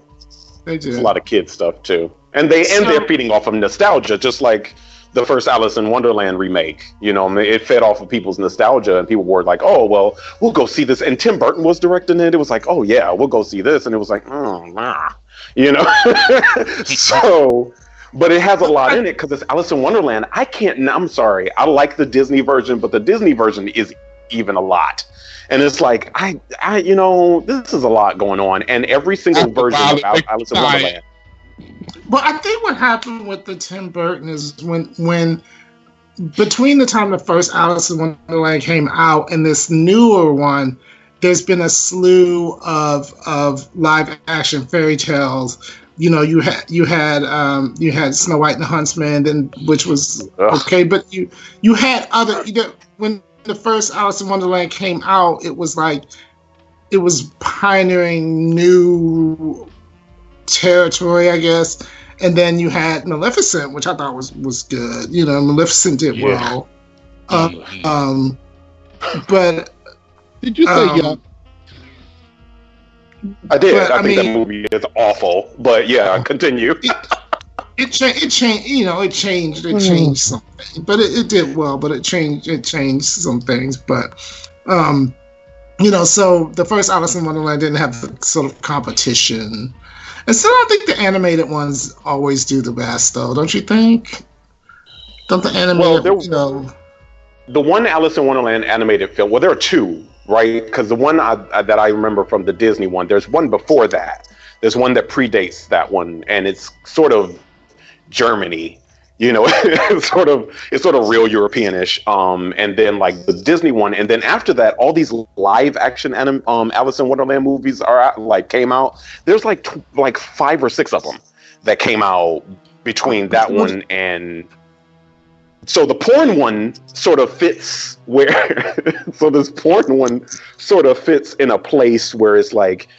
They do. It's a lot of kid stuff too, and they're feeding off of nostalgia, just like the first Alice in Wonderland remake. It fed off of people's nostalgia, and people were like, "Oh, well, we'll go see this." And Tim Burton was directing it. It was like, "Oh yeah, we'll go see this," and it was like, "Oh, nah," So, but it has a lot in it because it's Alice in Wonderland. I'm sorry, I like the Disney version, but the Disney version is even a lot. And it's like, this is a lot going on, and every single version of Alice in Wonderland. Well, I think what happened with the Tim Burton is when between the time the first Alice in Wonderland came out and this newer one, there's been a slew of live action fairy tales. You had Snow White and the Huntsman, which was okay, but you had other. When the first Alice in Wonderland came out, it was pioneering new territory, I guess. And then you had Maleficent, which I thought was good. Maleficent did well. But did you say yeah? I did. I think that movie is awful. But yeah, continue. It changed. It changed something, but it did well. But it changed some things. But so the first Alice in Wonderland didn't have the sort of competition. And still, I think the animated ones always do the best, though. Don't you think? Don't the animated, the one Alice in Wonderland animated film. Well, there are two, right? Because the one that I remember from the Disney one, there's one before that. There's one that predates that one, and it's sort of Germany. It's sort of real European-ish. And then like the Disney one, and then after that, all these live action Alice in Wonderland movies came out. There's like 5 or 6 of them that came out between that one and. So the porn one sort of fits where. So this porn one sort of fits in a place where it's like.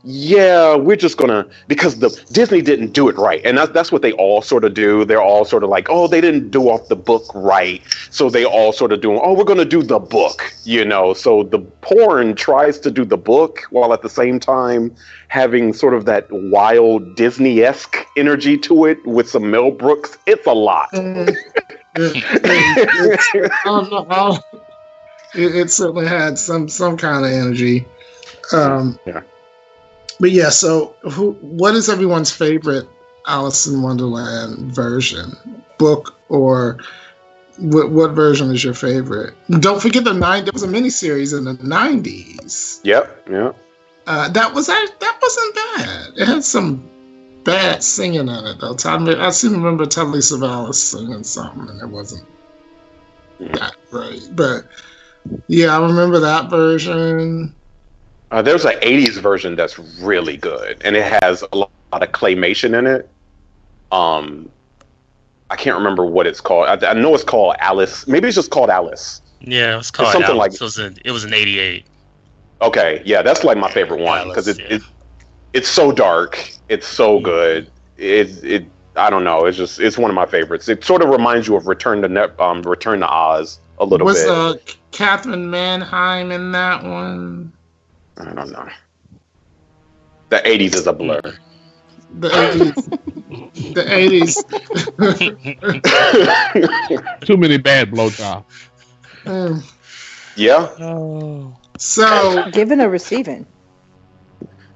Yeah, we're just gonna, because the Disney didn't do it right, and that's what they all sort of do. They're all sort of like, oh, they didn't do off the book right, so they all sort of do, oh, we're gonna do the book, So the porn tries to do the book while at the same time having sort of that wild Disney-esque energy to it with some Mel Brooks. It's a lot. It certainly had some kind of energy. Yeah. But yeah, so what is everyone's favorite Alice in Wonderland version? Book or what version is your favorite? Don't forget there was a miniseries in the 90s. Yep, yeah. That wasn't bad. It had some bad singing in it though. I still remember Telly Savalas singing something, and it wasn't that great. But yeah, I remember that version. There's an 80s version that's really good, and it has a lot of claymation in it. I can't remember what it's called. I know it's called Alice. Maybe it's just called Alice. Yeah, it was called something Alice. It was in 88. Okay, yeah, that's like my favorite one because it's so dark. It's so good. It I don't know. It's one of my favorites. It sort of reminds you of Return to Oz a little bit. Was Catherine Mannheim in that one? I don't know. The 80s is a blur. The 80s. Too many bad blowjobs. Yeah. So giving or receiving?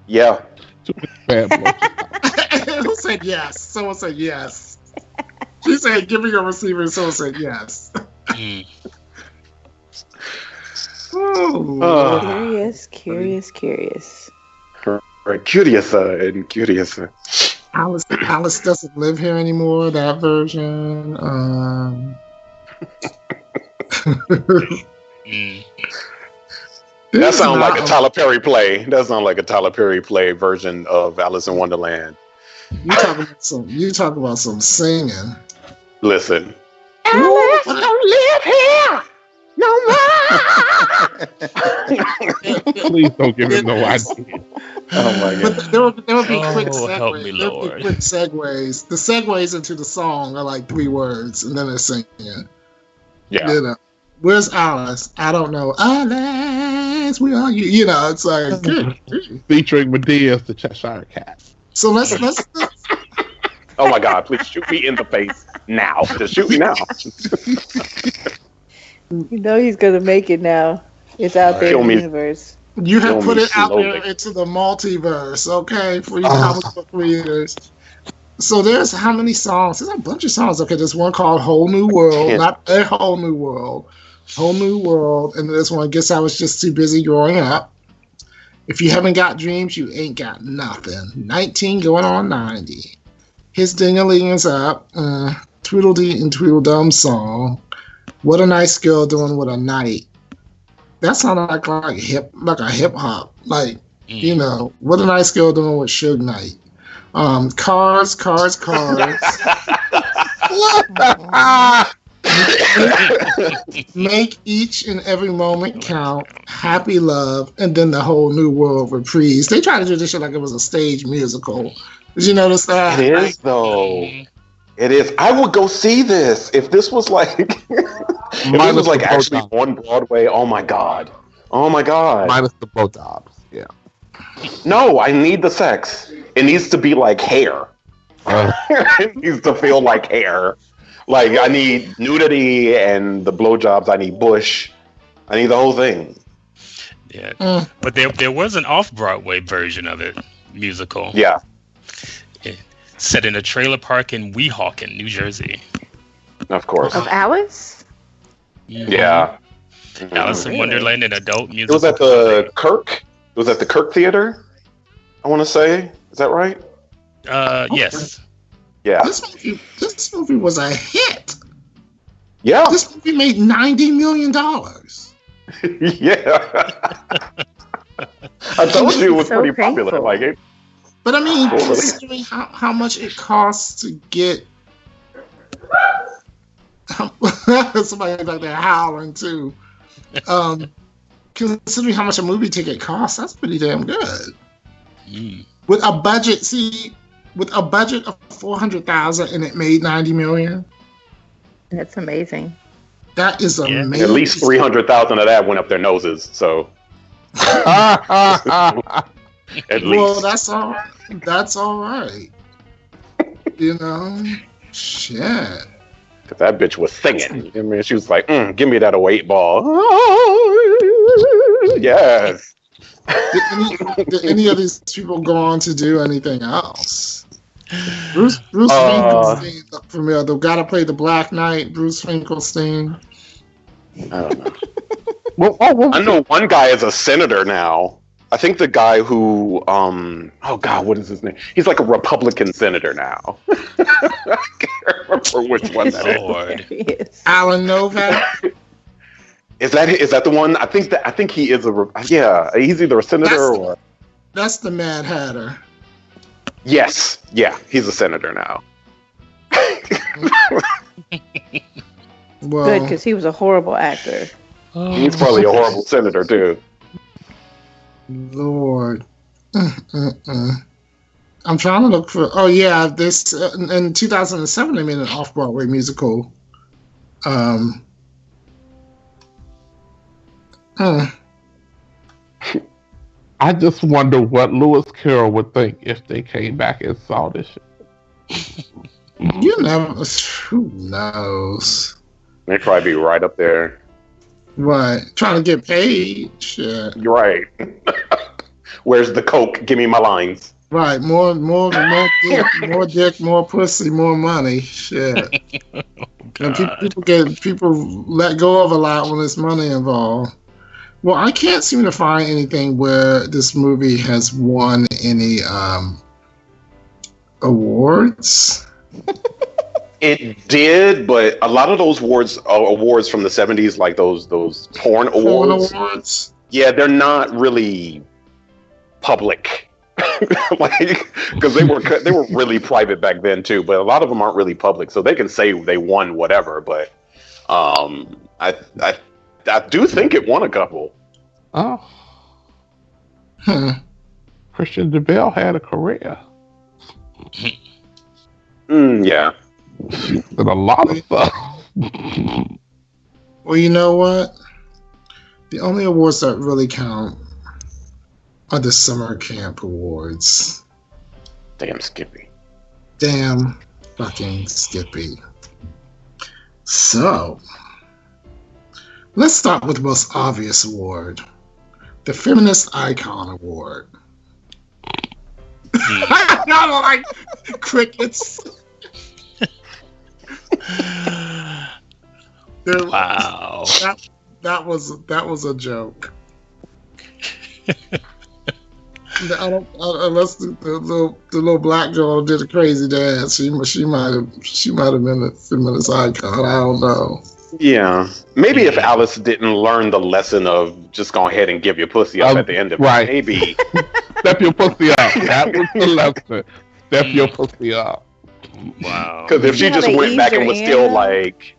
Yeah. Too many bad blowjobs. Who said yes? Someone said yes. She said giving or receiving. Someone said yes. Curious. Curiouser and curiouser. Alice doesn't live here anymore. That version. That sounds like a Tyler Perry play. That sounds like a Tyler Perry play version of Alice in Wonderland. You talk about some singing. Listen. Alice don't live here no more. Please don't give him no idea. Oh my god! But there would be quick segues. Help me, There would be Lord. quick segues. The segues into the song are like 3 words, and then they're singing. Yeah. You know, where's Alice? I don't know. Alice, where are you? You know, it's like good. Featuring Medea as the Cheshire Cat. So let's Oh my God! Please shoot me in the face now. Just shoot me now. You know he's gonna make it now. It's out there in the universe. You have Kill put me it out slowly. there into the multiverse, okay, for you comic book readers. So there's how many songs? There's a bunch of songs. Okay, there's one called Whole New World, not A Whole New World, Whole New World, and this one, I guess I was just too busy growing up. If you haven't got dreams, you ain't got nothing. 19 going on 90. His Ding-a-ling is up. Tweedledee and Tweedledum song. What a Nice Girl Doing With a Night. That sounded like a hip hop. Like, you know, What a Nice Girl Doing with Suge Knight. Cars. Make each and every moment count. Happy Love, and then the Whole New World reprise. They try to do this shit like it was a stage musical. Did you notice that? It is though. It is. I would go see this if this was like. If this was like actually on Broadway. Oh my god. Minus the blowjobs. Yeah. No, I need the sex. It needs to be like hair. It needs to feel like hair. Like I need nudity and the blowjobs. I need bush. I need the whole thing. Yeah, but there was an off-Broadway version of it, musical. Yeah. Set in a trailer park in Weehawken, New Jersey. Of course. Of Alice? Yeah. Alice in Wonderland, an adult musical. It was at the Kirk. It was at the Kirk Theater. I want to say. Is that right? Yes. Yeah. This movie was a hit. Yeah. This movie made $90 million. Yeah. I told you it was So pretty popular. painful. Like it. But I mean, considering how much it costs to get somebody like that howling too. Considering how much a movie ticket costs, that's pretty damn good. With a budget, of $400,000 and it made $90 million. That's amazing. That is amazing. At least 300,000 of that went up their noses. So. At least. Well, that's all right. You know, shit. Cause that bitch was singing. I mean, she was like, "Give me that 08 ball." Yes. Did any of these people go on to do anything else? Bruce Finkelstein looked familiar. The guy to play the Black Knight, Bruce Finkelstein. I don't know. I know one guy is a senator now. I think the guy who, oh God, what is his name? He's like a Republican senator now. I can't remember which one that is. Alan Novak. Is that the one? I think he is he's either a senator or. That's the Mad Hatter. Yes, yeah, he's a senator now. Well, Good, because he was a horrible actor. He's probably a horrible senator too. Lord. I'm trying to look for. Oh yeah, this in 2007 they made an off-Broadway musical. I just wonder what Lewis Carroll would think if they came back and saw this shit. You never. Who knows? They'd probably be right up there. Right, trying to get paid. Shit. You're right. Where's the coke? Give me my lines. Right, more dick, more pussy, more money. Shit. And people let go of a lot when there's money involved. Well, I can't seem to find anything where this movie has won any awards. It did, but a lot of those awards are awards from the 70s, like those porn awards. Yeah, they're not really public. Like, because they were really private back then too, but a lot of them aren't really public, so they can say they won whatever. But I do think it won a couple. Oh, Hmm. Christian DeBelle had a career. Yeah. Did a lot of stuff. Well, you know what? The only awards that really count are the summer camp awards. Damn Skippy. Damn fucking Skippy. So, let's start with the most obvious award, the Feminist Icon Award. I don't like crickets. Wow. That was a joke. Unless the little black girl did a crazy dance, she might have been a feminist icon. I don't know. Yeah. Maybe if Alice didn't learn the lesson of just go ahead and give your pussy up at the end of it, right. maybe. Step your pussy up. That was the lesson. Step your pussy up. Wow. Because if she just went back and was still like,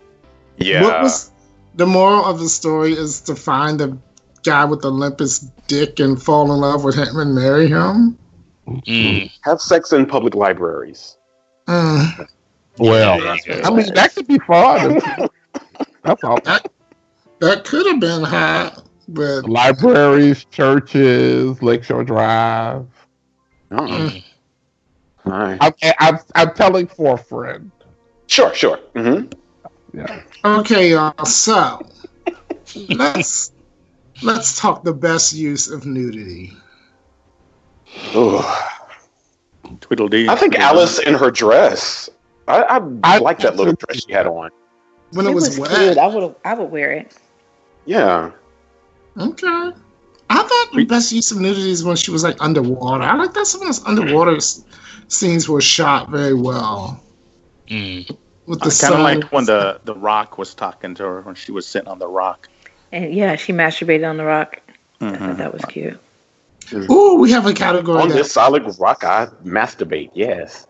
yeah. What was the moral of the story is to find the guy with the limpest dick and fall in love with him and marry him? Have sex in public libraries. Well, Yeah, I mean, that could be fun. That's all. That could have been hot, but Libraries, churches, Lakeshore Drive. All right. I'm telling for a friend. Sure. Mm-hmm. Yeah. okay, y'all. So let's talk the best use of nudity. Tweedledee. I think Alice in her dress. I like that little dress she had on. When it was wet. cute. I would wear it. Yeah. Okay. I thought the best use of nudity is when she was like underwater. I like that some of those underwater scenes were shot very well. With the I kind of sun. liked when the Rock was talking to her when she was sitting on the rock. And yeah, she masturbated on the rock. I thought that was cute. Ooh, we have a category On that this solid rock, I masturbate. Yes.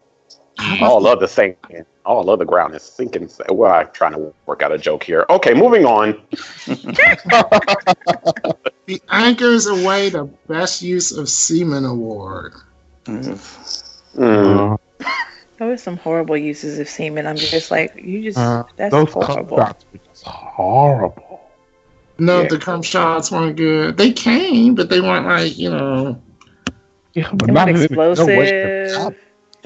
All other ground is sinking. Well, I'm trying to work out a joke here. Okay, moving on. the Anchors Away the Best Use of Semen Award. There were some horrible uses of semen. I'm just like, that's those horrible. shots were just horrible. No, the cum shots weren't good. They came, but they weren't like, Yeah, but They not weren't in no way. explosive.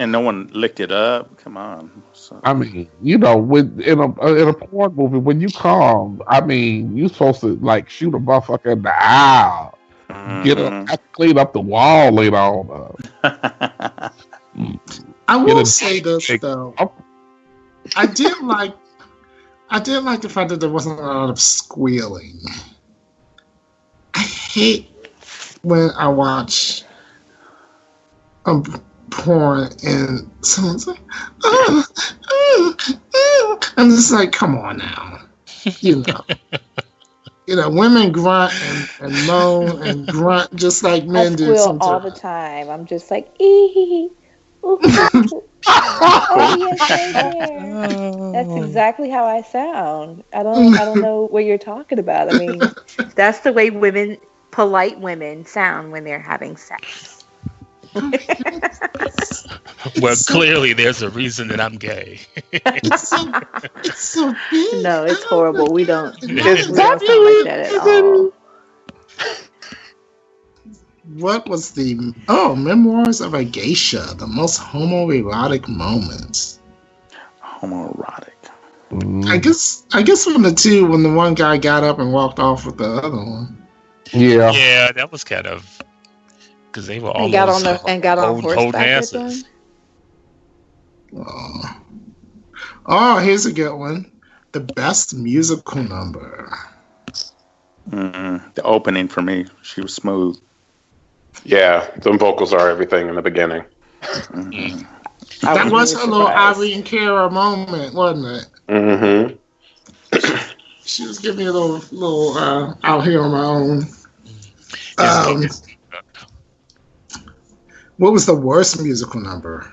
And no one licked it up. Come on. So, I mean, in a porn movie, when you come, I mean, you supposed to like shoot a motherfucker in the eye, get up, clean up the wall later on. I will say this though. I did like the fact that there wasn't a lot of squealing. I hate when I watch porn and someone's like, I'm just like, come on now, women grunt and moan and grunt just like men do squeal sometimes. all the time. I'm just like, ee. Oh, yes, that's exactly how I sound. I don't know what you're talking about. I mean, that's the way polite women sound when they're having sex. Well, clearly there's a reason that I'm gay. It's so big. No, it's horrible. We don't sound like that at all. What was the Memoirs of a Geisha, the most homoerotic moments? homoerotic. I guess from the two, when the one guy got up and walked off with the other one. Yeah. Yeah, that was kind of because they were almost got on holding horseback with asses. Oh, here's a good one. The best musical number. The opening for me, she was smooth. Yeah, them vocals are everything in the beginning. That was her little Ivy and Kara moment, wasn't it? Mm-hmm. She was giving me a little out here on my own. What was the worst musical number?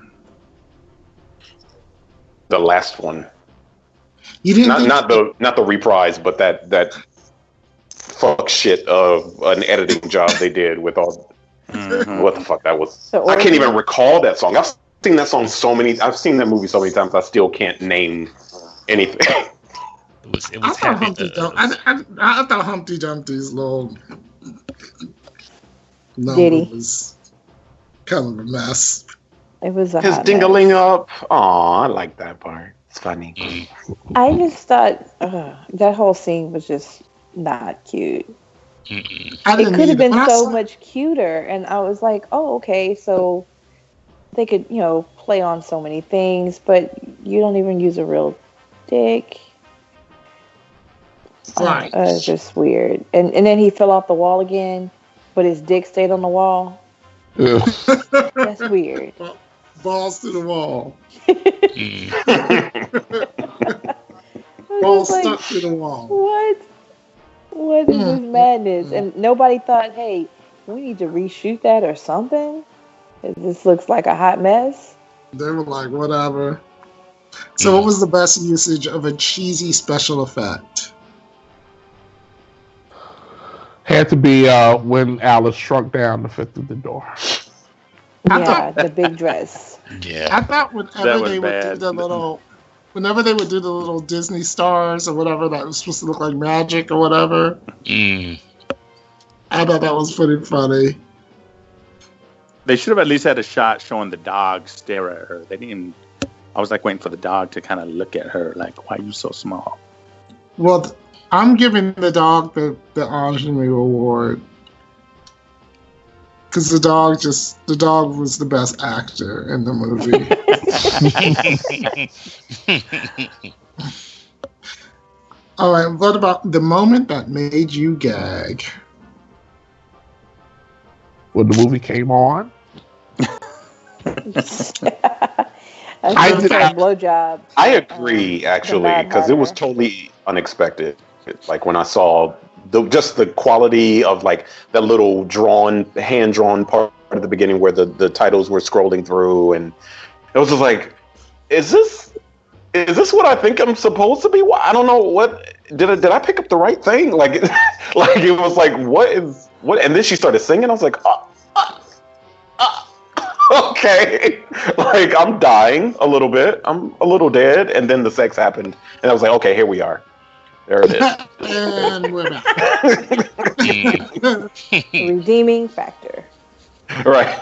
The last one. You didn't Not the reprise, but that fuck shit of an editing job they did with all. What the fuck that was? I can't even recall that song. I've seen that song I've seen that movie so many times. I still can't name anything. It was happy. I thought Humpty Dumpty's little number was kind of a mess. It was a his ding-a-ling up. Aw, I like that part. It's funny. I just thought that whole scene was just not cute. It could have been so much cuter, and I was like, oh, okay, so they could, play on so many things, but you don't even use a real dick. Right. It's just weird. And then he fell off the wall again, but his dick stayed on the wall. That's weird. Balls to the wall. Balls stuck to the wall. What is this madness? And nobody thought, hey, we need to reshoot that or something? This looks like a hot mess. They were like, whatever. So what was the best usage of a cheesy special effect? Had to be when Alice shrunk down to fit through the door. The big dress. Yeah. I thought whenever they would do the little Disney stars or whatever that was supposed to look like magic or whatever. I thought that was pretty funny. They should have at least had a shot showing the dog stare at her. They didn't. I was like waiting for the dog to kind of look at her, like, "Why are you so small?" Well, I'm giving the dog the Anjali award because the dog was the best actor in the movie. All right, what about the moment that made you gag? When the movie came on? I did a blowjob. I agree, actually, because it was totally unexpected. Like when I saw just the quality of like that little hand-drawn part at the beginning where the titles were scrolling through, and it was just like, is this what I think I'm supposed to be? I don't know what did I pick up the right thing? Like it was like what? And then she started singing. I was like, okay, like I'm dying a little bit. I'm a little dead, and then the sex happened, and I was like, okay, here we are. There it is. And we're back. Redeeming factor. Right.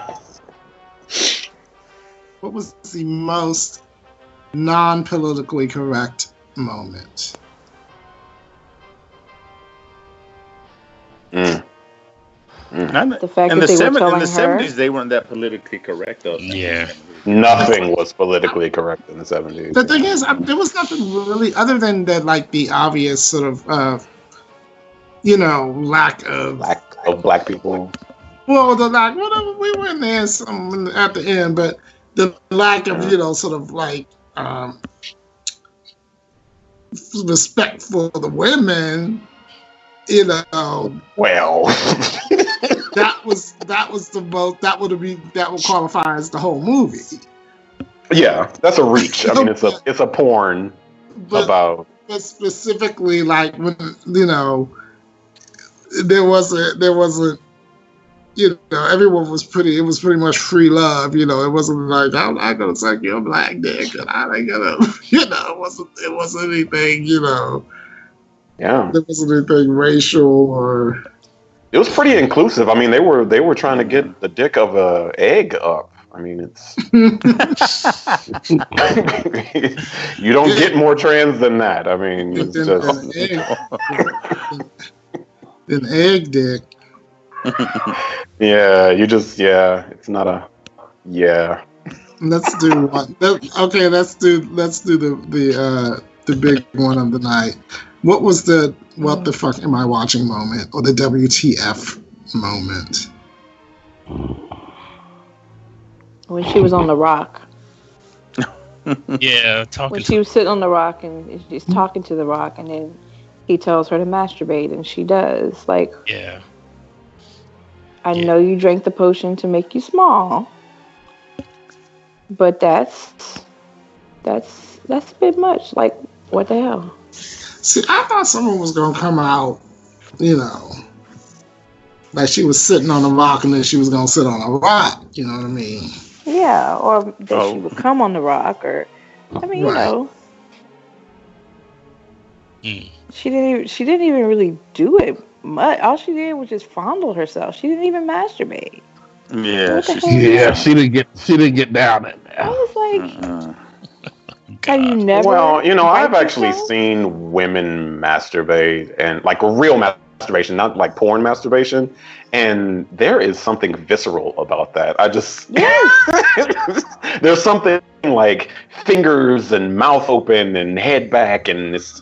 What was the most non-politically correct moment? The fact that they were telling in the her. 70s, they weren't that politically correct, though. Yeah. Nothing was politically correct in the 70s. The thing is, there was nothing really other than the obvious sort of, lack of black people. Well, whatever, we were in there at the end, but the lack of, sort of like respect for the women, Well, that was the most. That would qualify as the whole movie. Yeah, that's a reach. I mean, it's a porn about. But specifically, like when there wasn't. Everyone was pretty. It was pretty much free love. It wasn't like I'm not gonna suck your black dick, and I ain't gonna. It wasn't anything. Yeah. There wasn't anything racial or. It was pretty inclusive. I mean, they were trying to get the dick of a egg up. I mean, it's you don't get more trans than that. I mean, it's just an egg dick. Yeah, it's not a Let's do one. Okay, let's do the big one of the night. What was the what the fuck am I watching moment or the WTF moment? When she was on the rock. Yeah, when she was sitting on the rock and she's talking to the rock, and then he tells her to masturbate, and she does. Like, yeah. I know you drank the potion to make you small, but that's a bit much. Like, what the hell? See, I thought someone was gonna come out you know, like she was sitting on a rock and then she was gonna sit on a rock. You know what I mean? Yeah, or that she would come on the rock, or I mean, you know, she didn't even really do it much. All she did was just fondle herself. She didn't even masturbate. Yeah, she didn't get down in there. I was like, have you never? Well, you know, I've actually yourself? seen women masturbate, and like real masturbation, not like porn masturbation. And there is something visceral about that. I just there's something like fingers and mouth open and head back, and it's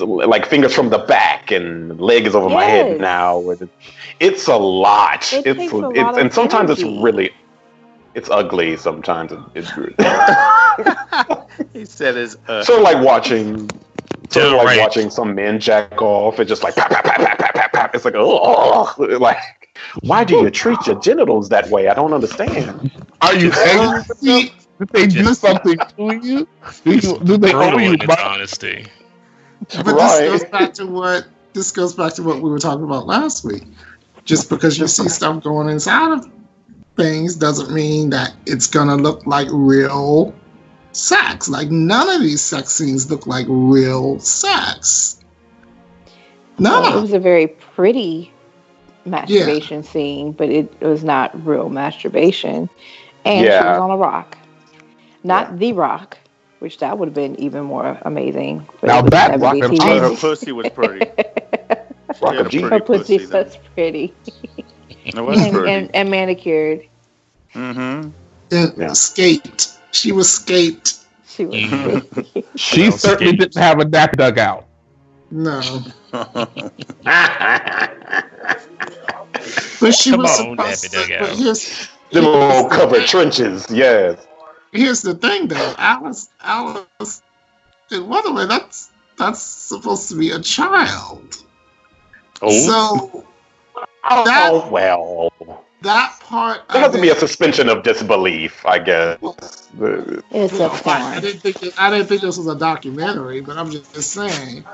like fingers from the back and leg is over my head now. It's a lot. And sometimes it's really. It's ugly sometimes. It's good. He said it's sort of like watching some men jack off and just like pap, pap, pap, pap, pap, pap, pap. It's like, oh, like, why do you treat your genitals that way? I don't understand. Are you angry? Did they do something to you? Do they owe you honesty? But this goes back to what we were talking about last week. Just because you see stuff going inside of things doesn't mean that it's gonna look like real sex. Like none of these sex scenes look like real sex. No, it was a very pretty masturbation scene, but it was not real masturbation. And she was on a rock, not the rock, which that would have been even more amazing. But now that rock, her pussy was pretty. Her pussy was pretty. It was pretty. And manicured. And scaped. She was scaped. She was. She certainly didn't have a neck dug out. No. But she was supposed to. But here's them all covered trenches. Yes. Here's the thing, though. Alice, in Wonderland, that's supposed to be a child. Oh. So well. That part. There has to be a suspension of disbelief, I guess. It's a porn. I didn't think this was a documentary, but I'm just saying,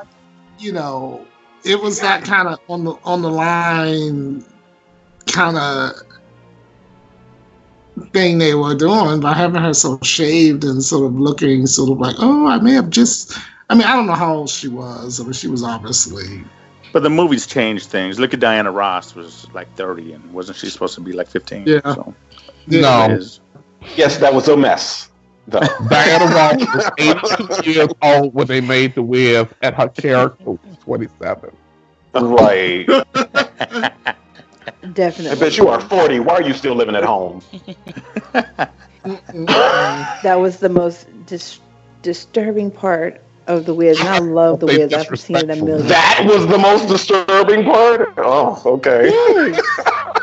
you know, it was that kind of on the line kind of thing they were doing by having her so shaved and sort of looking sort of like, oh, I don't know how old she was. I mean, she was obviously. But the movies changed things. Look at Diana Ross, was like 30, and wasn't she supposed to be like 15? Yeah. So, no. Yes, that was a mess. Diana Ross was 82 years old when they made the wig, and her character was 27. Right. Definitely. I bet you are 40. Why are you still living at home? That was the most disturbing part of the Wiz, and I love the Wiz. I've seen it a million. That was the most disturbing part? Oh, okay. Yes.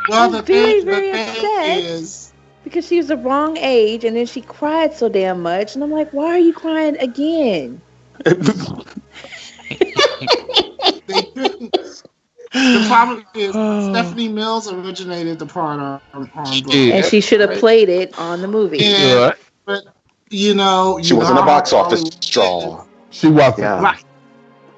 Well, I was very upset because she was the wrong age, and then she cried so damn much, and I'm like, why are you crying again? They couldn't. The problem is Stephanie Mills originated the part on Broadway. And she should have played it on the movie. And, but you know, she wasn't a box office draw. She wasn't. Yeah.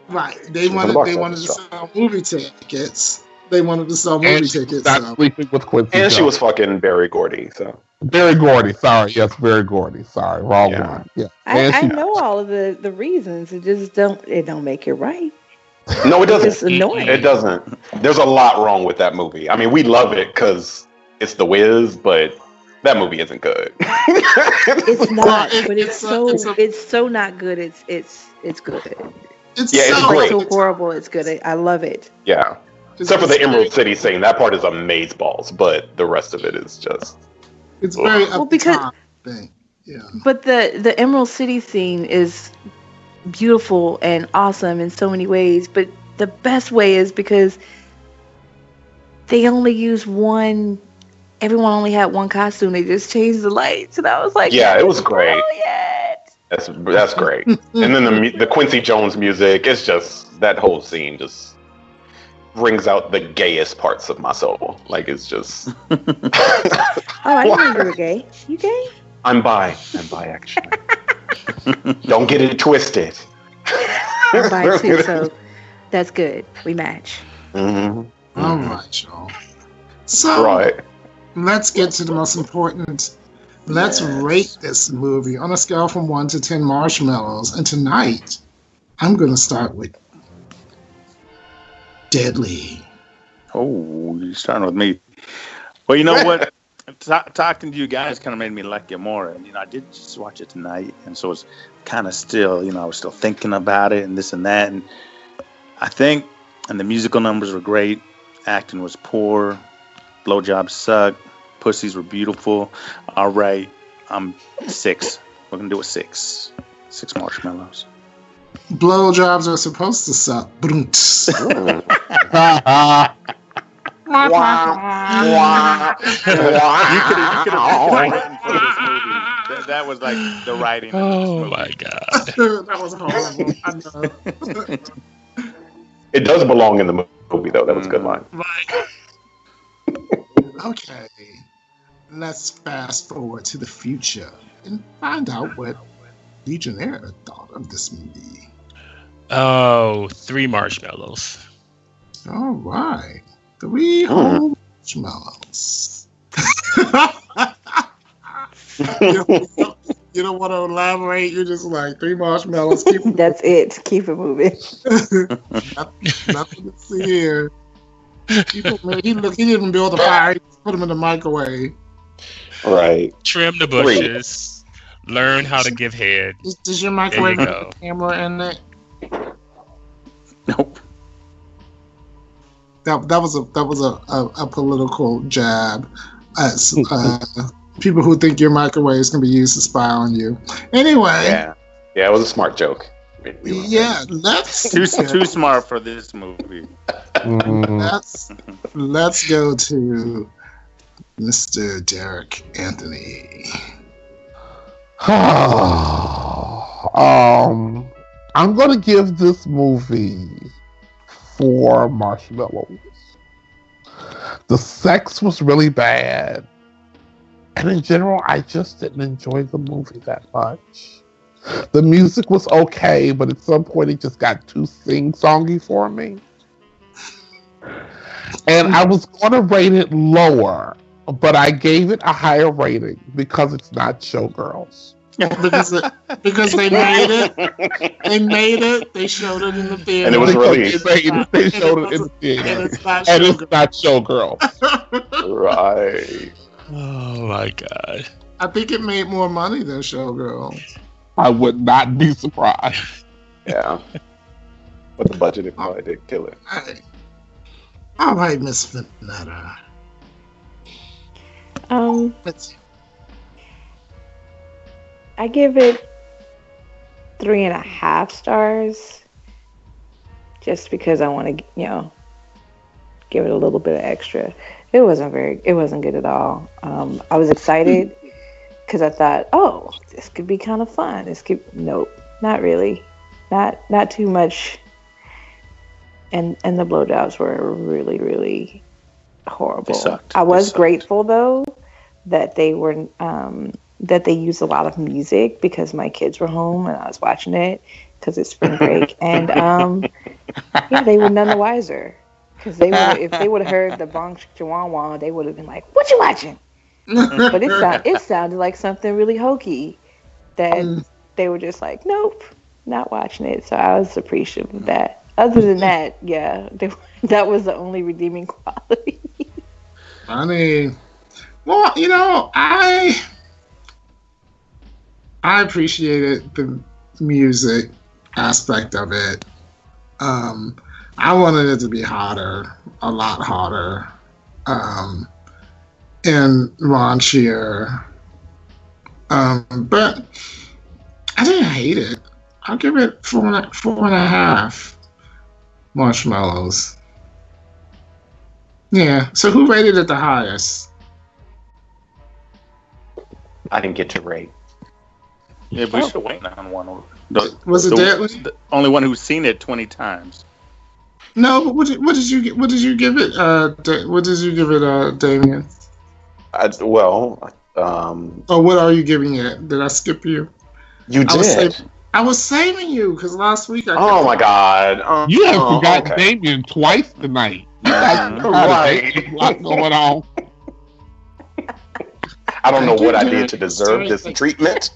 Right. They wanted to sell movie tickets. They wanted to sell movie tickets. Sleeping with Quincy and Jones. She was fucking Berry Gordy. So Berry Gordy. Sorry. Yes, Berry Gordy. Sorry. Wrong one. Yeah. I know all of the reasons. It just don't make it right. No, it doesn't. It's annoying. It doesn't. There's a lot wrong with that movie. I mean, we love it because it's The Wiz, but that movie isn't good. It's not, but it's so not good. It's good. It's great. So horrible. It's good. I love it. Yeah. Except for the Emerald City scene, that part is amazeballs, but the rest of it is just. It's very up the top thing. Yeah. But the Emerald City scene is beautiful and awesome in so many ways, but the best way is because they only use one. Everyone only had one costume. They just changed the lights, and I was like, "Yeah, it was great. Brilliant. That's great." And then the Quincy Jones music. It's just that whole scene just brings out the gayest parts of my soul. Like it's just. Oh, I didn't know you were gay. You gay? I'm bi actually. Don't get it twisted. I'm bi too. So That's good. We match. Mm-hmm. All right, y'all. So Right. let's get to the most important. Let's rate this movie on a scale from 1 to 10 marshmallows. And tonight, I'm going to start with Deadly. Oh, you're starting with me. Well, you know what? Talking to you guys kind of made me like it more. And, I did just watch it tonight. And so it's kind of still, I was still thinking about it and this and that. And I think, and the musical numbers were great. Acting was poor. Blowjobs sucked. Pussies were beautiful. All right. I'm 6. We're going to do a 6. 6 marshmallows. Blowjobs are supposed to suck. You could have written for this movie. That was like the writing. Oh my god. That was horrible. I know. It does belong in the movie, though. That was a good line. Right. Okay. Let's fast forward to the future and find out what Legionnaire thought of this movie. Oh, 3 marshmallows. All right. 3 whole marshmallows. You don't want to elaborate. You're just like 3 marshmallows. That's it. Keep it moving. Nothing to see here. He didn't even build a fire. He just put them in the microwave. Right. Trim the bushes. Learn how to give head. Does your microwave have a camera in it? Nope. That was a political jab at people who think your microwaves can be used to spy on you. Anyway. Yeah, it was a smart joke. Yeah, let's too smart for this movie. Let's go to Mr. Derek Anthony. I'm gonna give this movie 4 marshmallows. The sex was really bad. And in general, I just didn't enjoy the movie that much. The music was okay, but at some point it just got too sing-songy for me. And I was going to rate it lower, but I gave it a higher rating because it's not Showgirls. because they made it. They made it. They showed it in the theater. And it was released. They showed it in the theater. And it's not Showgirls. Right. Oh my god. I think it made more money than Showgirls. I would not be surprised. Yeah. But the budget, it probably did kill it. All right, Miss Vanetta. I give it 3.5 stars, just because I want to, give it a little bit of extra. It wasn't good at all. I was excited because I thought, oh, this could be kind of fun. Nope, not really, not too much. And the blowjobs were really, really horrible. I was grateful though that they were that they used a lot of music because my kids were home and I was watching it because it's spring break, and they were none the wiser, because if they would have heard the bong chihuahua, they would have been like, "What you watching?" But it sounded like something really hokey that they were just like, "Nope, not watching it." So I was appreciative of that. Other than that, that was the only redeeming quality. Funny. Well, I appreciated the music aspect of it. I wanted it to be hotter, a lot hotter, and raunchier. But I didn't hate it. I'll give it 4.5 marshmallows. Yeah. So who rated it the highest? I didn't get to rate. Yeah, we should wait on one. Was it Deadly? The only one who's seen it 20 times. No, but what did you give it? What did you give it, Damien? Well, what are you giving it? Did I skip you? You did. I was saving you because last week I. Oh my God! You have forgotten Damien twice tonight. Right. There's a lot going on. I don't know what I did to deserve this treatment.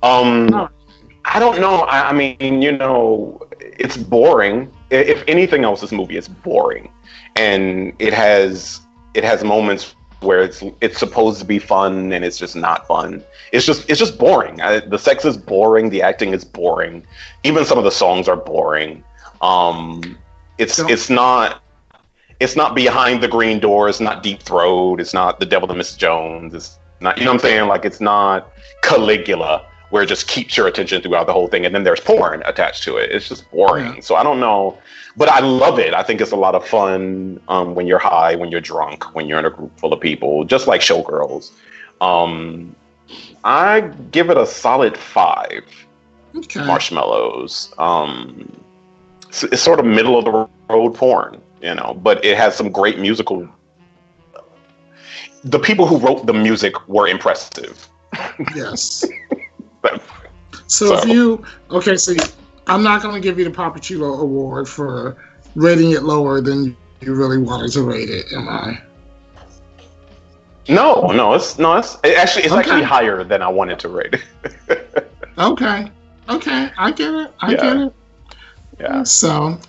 I don't know. I mean, you know, it's boring. If anything else, this movie is boring, and it has moments where it's supposed to be fun and it's just not fun. It's just boring. The sex is boring. The acting is boring. Even some of the songs are boring. It's not Behind the Green Door. It's not Deep Throat. It's not The Devil and Miss Jones. It's not, you know what I'm saying? Like, it's not Caligula, where it just keeps your attention throughout the whole thing, and then there's porn attached to it. It's just boring. Yeah. So I don't know, but I love it. I think it's a lot of fun when you're high, when you're drunk, when you're in a group full of people, just like Showgirls. I give it a solid 5 marshmallows. It's sort of middle of the road porn, you know, but it has some great musical. The people who wrote the music were impressive. Yes. So I'm not going to give you the Papichulo Award for rating it lower than you really wanted to rate it, am I? No, it's actually higher than I wanted to rate it. Okay, I get it. I get it. Yeah. So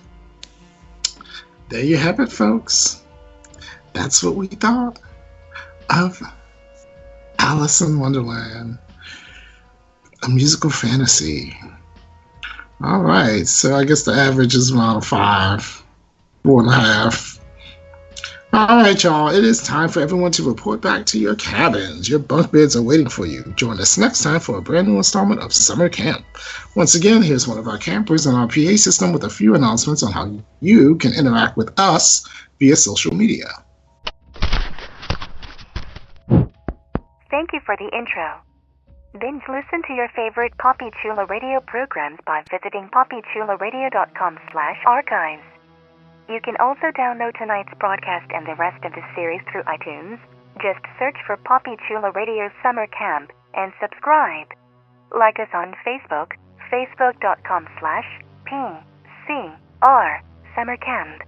there you have it, folks. That's what we thought of Alice in Wonderland, a musical fantasy. All right, so I guess the average is around 5, 4.5. All right, y'all, it is time for everyone to report back to your cabins. Your bunk beds are waiting for you. Join us next time for a brand new installment of Summer Camp. Once again, here's one of our campers on our PA system with a few announcements on how you can interact with us via social media. Thank you for the intro. Binge listen to your favorite Poppy Chula Radio programs by visiting poppychularadio.com/archives. You can also download tonight's broadcast and the rest of the series through iTunes. Just search for Poppy Chula Radio Summer Camp and subscribe. Like us on Facebook, facebook.com/PCR Summer Camp.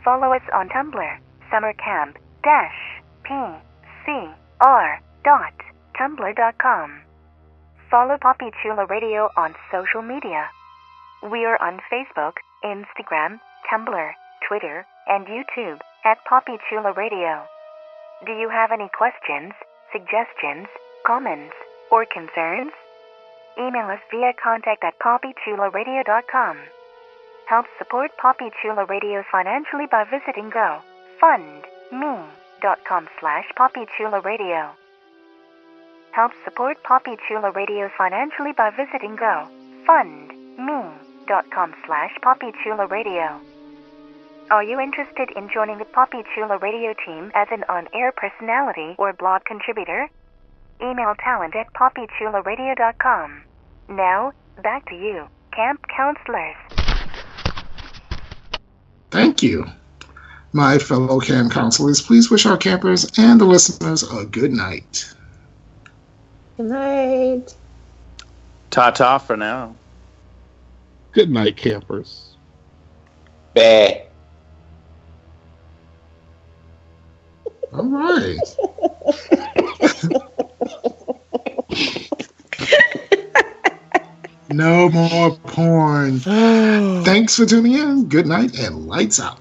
Follow us on Tumblr, summercamp-pcr.tumblr.com. Follow Poppy Chula Radio on social media. We are on Facebook, Instagram, Tumblr, Twitter, and YouTube at Poppy Chula Radio. Do you have any questions, suggestions, comments, or concerns? Email us via contact@poppychularadio.com. Help support Poppy Chula Radio financially by visiting GoFundMe.com/PoppyChulaRadio. Help support Poppy Chula Radio financially by visiting GoFundMe.com/PoppyChulaRadio. Are you interested in joining the Poppy Chula Radio team as an on-air personality or blog contributor? Email talent@poppychularadio.com. Now, back to you, camp counselors. Thank you. My fellow camp counselors, please wish our campers and the listeners a good night. Good night. Ta-ta for now. Good night, campers. Bah. All right. No more porn. Thanks for tuning in. Good night and lights out.